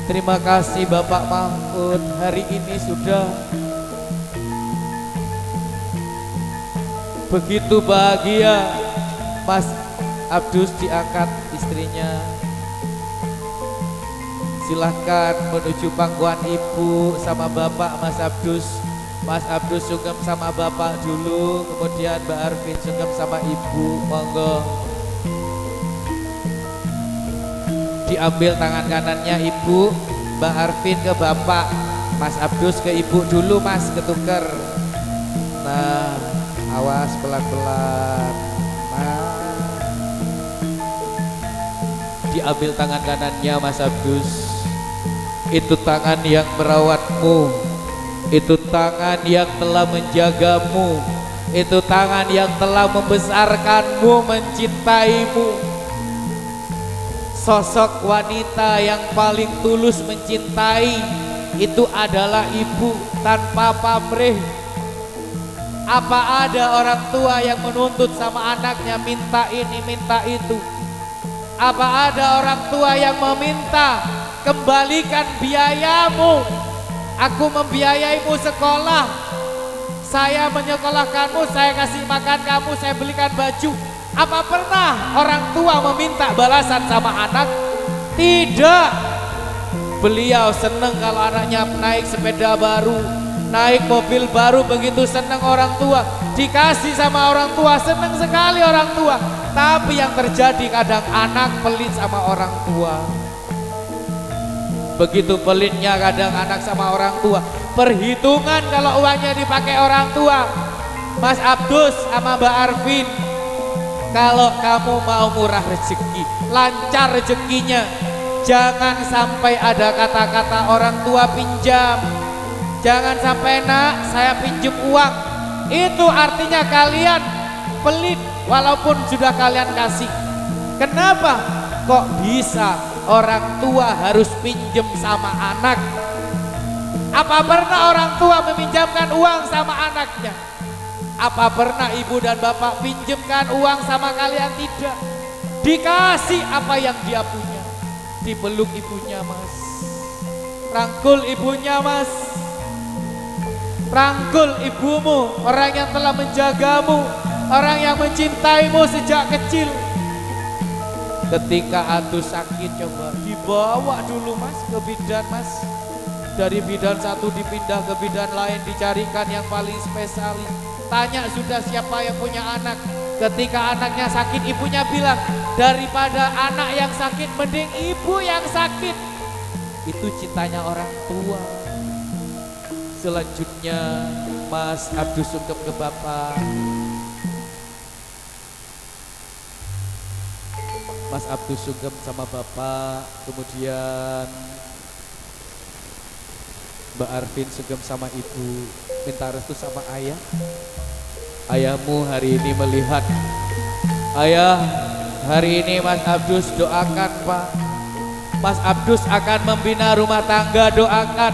Terima kasih Bapak Mahfud, hari ini sudah begitu bahagia. Mas Abdus diangkat istrinya. Silahkan menuju pangkuan Ibu sama Bapak Mas Abdus. Mas Abdus sungkem sama bapak dulu, kemudian Mbak Arvin sungkem sama ibu, monggo. Diambil tangan kanannya ibu, Mbak Arvin ke bapak, Mas Abdus ke ibu dulu mas, ketuker. Nah, awas pelan-pelan. Nah, diambil tangan kanannya Mas Abdus. Itu tangan yang merawatmu, itu tangan yang telah menjagamu, itu tangan yang telah membesarkanmu, mencintaimu. Sosok wanita yang paling tulus mencintai itu adalah ibu tanpa pamrih. Apa ada orang tua yang menuntut sama anaknya minta ini minta itu? Apa ada orang tua yang meminta kembalikan biayamu? Aku membiayaimu sekolah, saya menyekolahkanmu, saya kasih makan kamu, saya belikan baju. Apa pernah orang tua meminta balasan sama anak? Tidak. Beliau senang kalau anaknya naik sepeda baru, naik mobil baru, begitu senang orang tua. Dikasih sama orang tua, senang sekali orang tua. Tapi yang terjadi kadang anak pelit sama orang tua. Begitu pelitnya kadang anak sama orang tua. Perhitungan kalau uangnya dipakai orang tua. Mas Abdus sama Mbak Arvin, kalau kamu mau murah rezeki, lancar rezekinya, jangan sampai ada kata-kata orang tua pinjam. Jangan sampai nak saya pinjam uang. Itu artinya kalian pelit walaupun sudah kalian kasih. Kenapa? Kok bisa orang tua harus pinjam sama anak? Apa pernah orang tua meminjamkan uang sama anaknya? Apa pernah ibu dan bapak pinjamkan uang sama kalian? Tidak. Dikasih apa yang dia punya. Dipeluk ibunya mas, rangkul ibunya mas, rangkul ibumu, orang yang telah menjagamu, orang yang mencintaimu sejak kecil. Ketika Atu sakit coba dibawa dulu mas ke bidan mas. Dari bidan satu dipindah ke bidan lain, dicarikan yang paling spesialis. Tanya sudah siapa yang punya anak. Ketika anaknya sakit, ibunya bilang, daripada anak yang sakit mending ibu yang sakit. Itu cintanya orang tua. Selanjutnya Mas Abdus sungkem ke bapak. Mas Abdus sungkem sama bapak, kemudian Mbak Arvin sungkem sama ibu, minta restu sama ayah. Ayahmu hari ini melihat. Ayah, hari ini Mas Abdus doakan pak. Mas Abdus akan membina rumah tangga, doakan.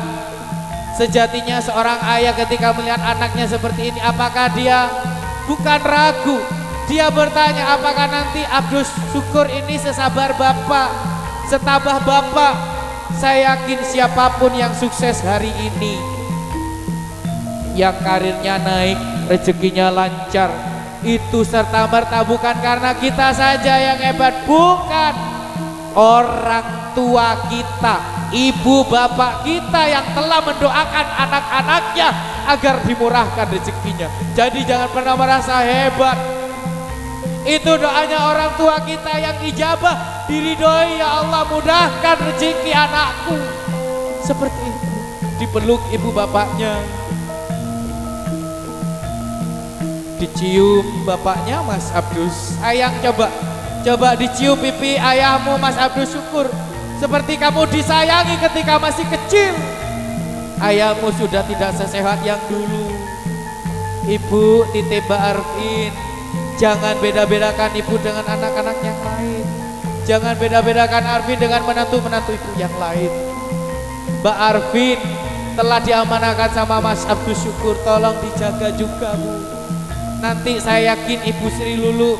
Sejatinya seorang ayah ketika melihat anaknya seperti ini, apakah dia bukan ragu? Dia bertanya, apakah nanti Abdus syukur ini sesabar bapak, setabah bapak? Saya yakin siapapun yang sukses hari ini, yang karirnya naik, rezekinya lancar, itu serta-merta bukan karena kita saja yang hebat, bukan. Orang tua kita, ibu bapak kita yang telah mendoakan anak-anaknya agar dimurahkan rezekinya. Jadi jangan pernah merasa hebat. Itu doanya orang tua kita yang ijabah, diridhoi, ya Allah mudahkan rezeki anakku. Seperti itu, dipeluk ibu bapaknya, dicium bapaknya Mas Abdus. Ayang coba dicium pipi ayahmu Mas Abdus, syukur seperti kamu disayangi ketika masih kecil. Ayahmu sudah tidak sesehat yang dulu. Ibu titip Mbak Arvin, jangan beda-bedakan ibu dengan anak-anak yang lain. Jangan beda-bedakan Arvin dengan menantu-menantu ibu yang lain. Mbak Arvin telah diamanahkan sama Mas Abdus, syukur, tolong dijaga juga Bu. Nanti saya yakin Ibu Sri Lulu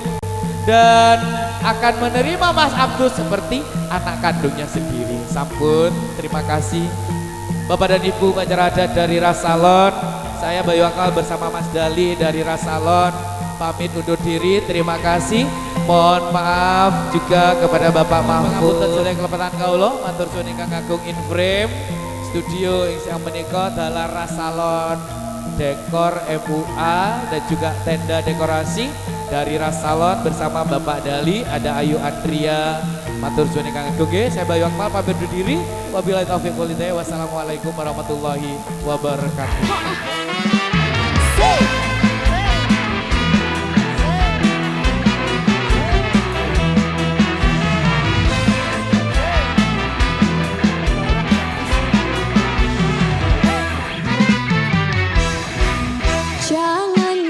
dan akan menerima Mas Abdus seperti anak kandungnya sendiri. Sampun, terima kasih Bapak dan Ibu Masyarakat dari Rasalon. Saya Bayu Akal bersama Mas Dali dari Rasalon pamit undur diri, terima kasih. Mohon maaf juga kepada Bapak Mahfud sedaya kelepatan kaulo, matur suwun ingkang agung in frame studio yang menika dalah Rasalon dekor MUA dan juga tenda dekorasi dari Rasalon bersama Bapak Dali, ada Ayu Andria, matur suwun ingkang agung nggih. Saya Bayu Akmal pamit undur diri. Wabillahi taufiq wal hidayah. Wassalamualaikum warahmatullahi wabarakatuh.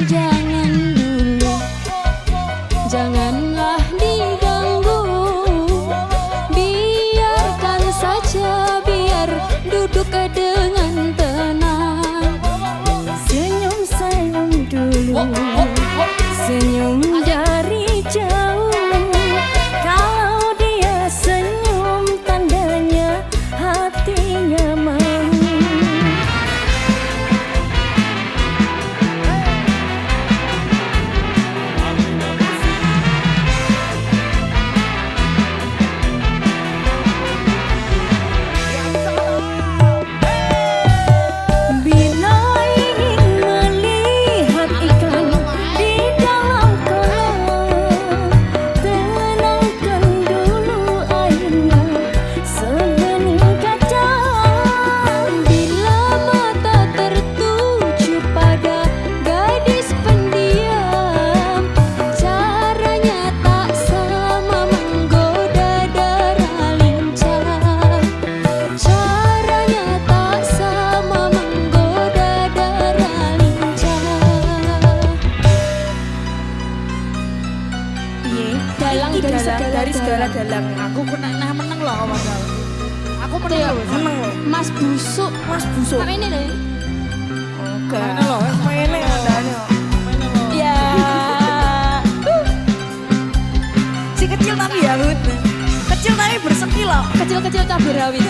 Jangan dulu, janganlah diganggu, biarkan saja, biar duduk dengan tenang. Senyum-senyum dulu, senyum dari jauh. Kalau dia senyum, tandanya hatinya mau. Dari segala dalang aku kena menang loh kawan. Aku menang loh. Mas busuk, Mas busuk. Pak ini deh. Oke. Mana loh? Mainnya ada. Ya. Si kecil tapi ya Hud. Kecil tapi berseki loh. Kecil-kecil cabai rawit.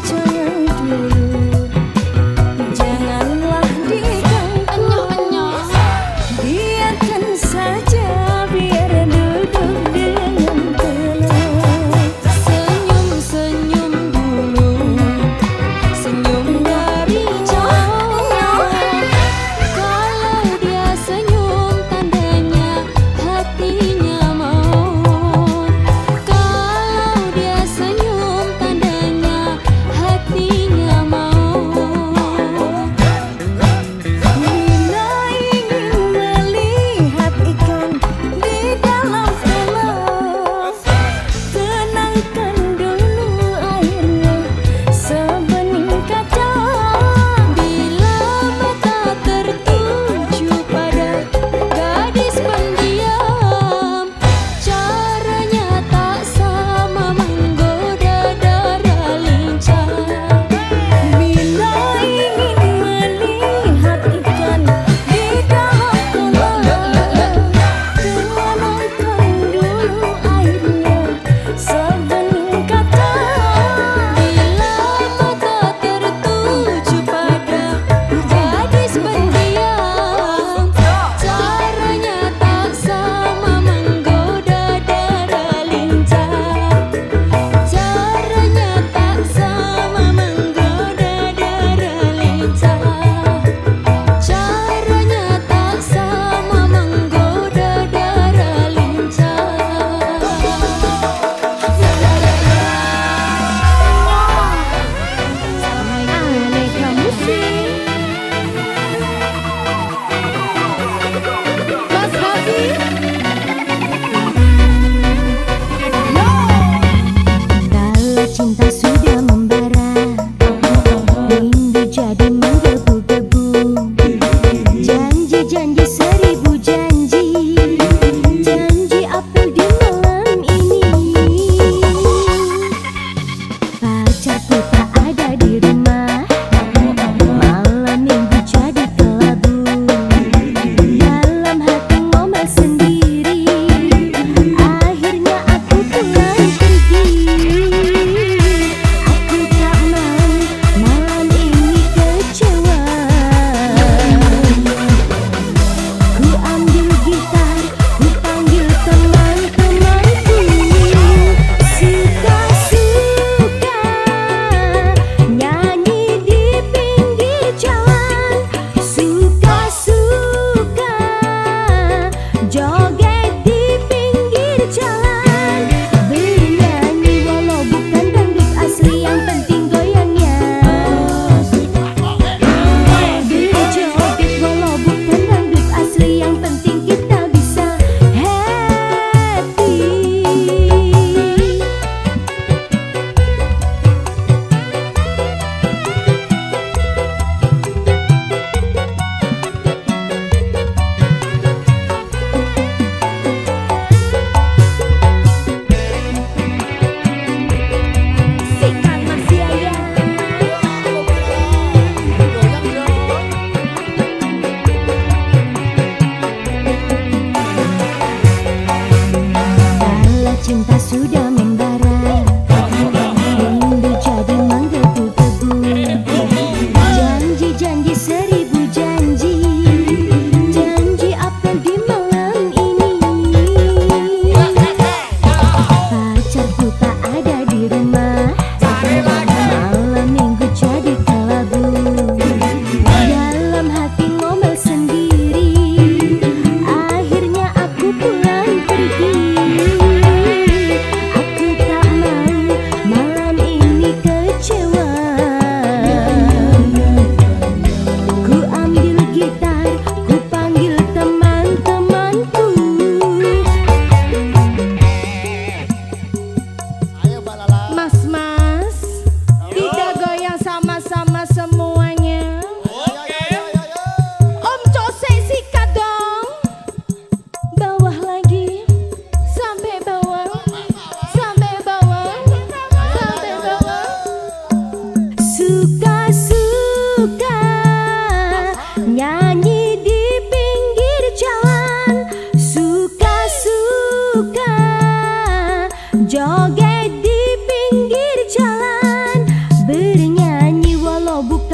Jangan dulu, janganlah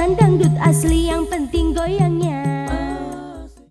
Bukan dangdut asli yang penting goyang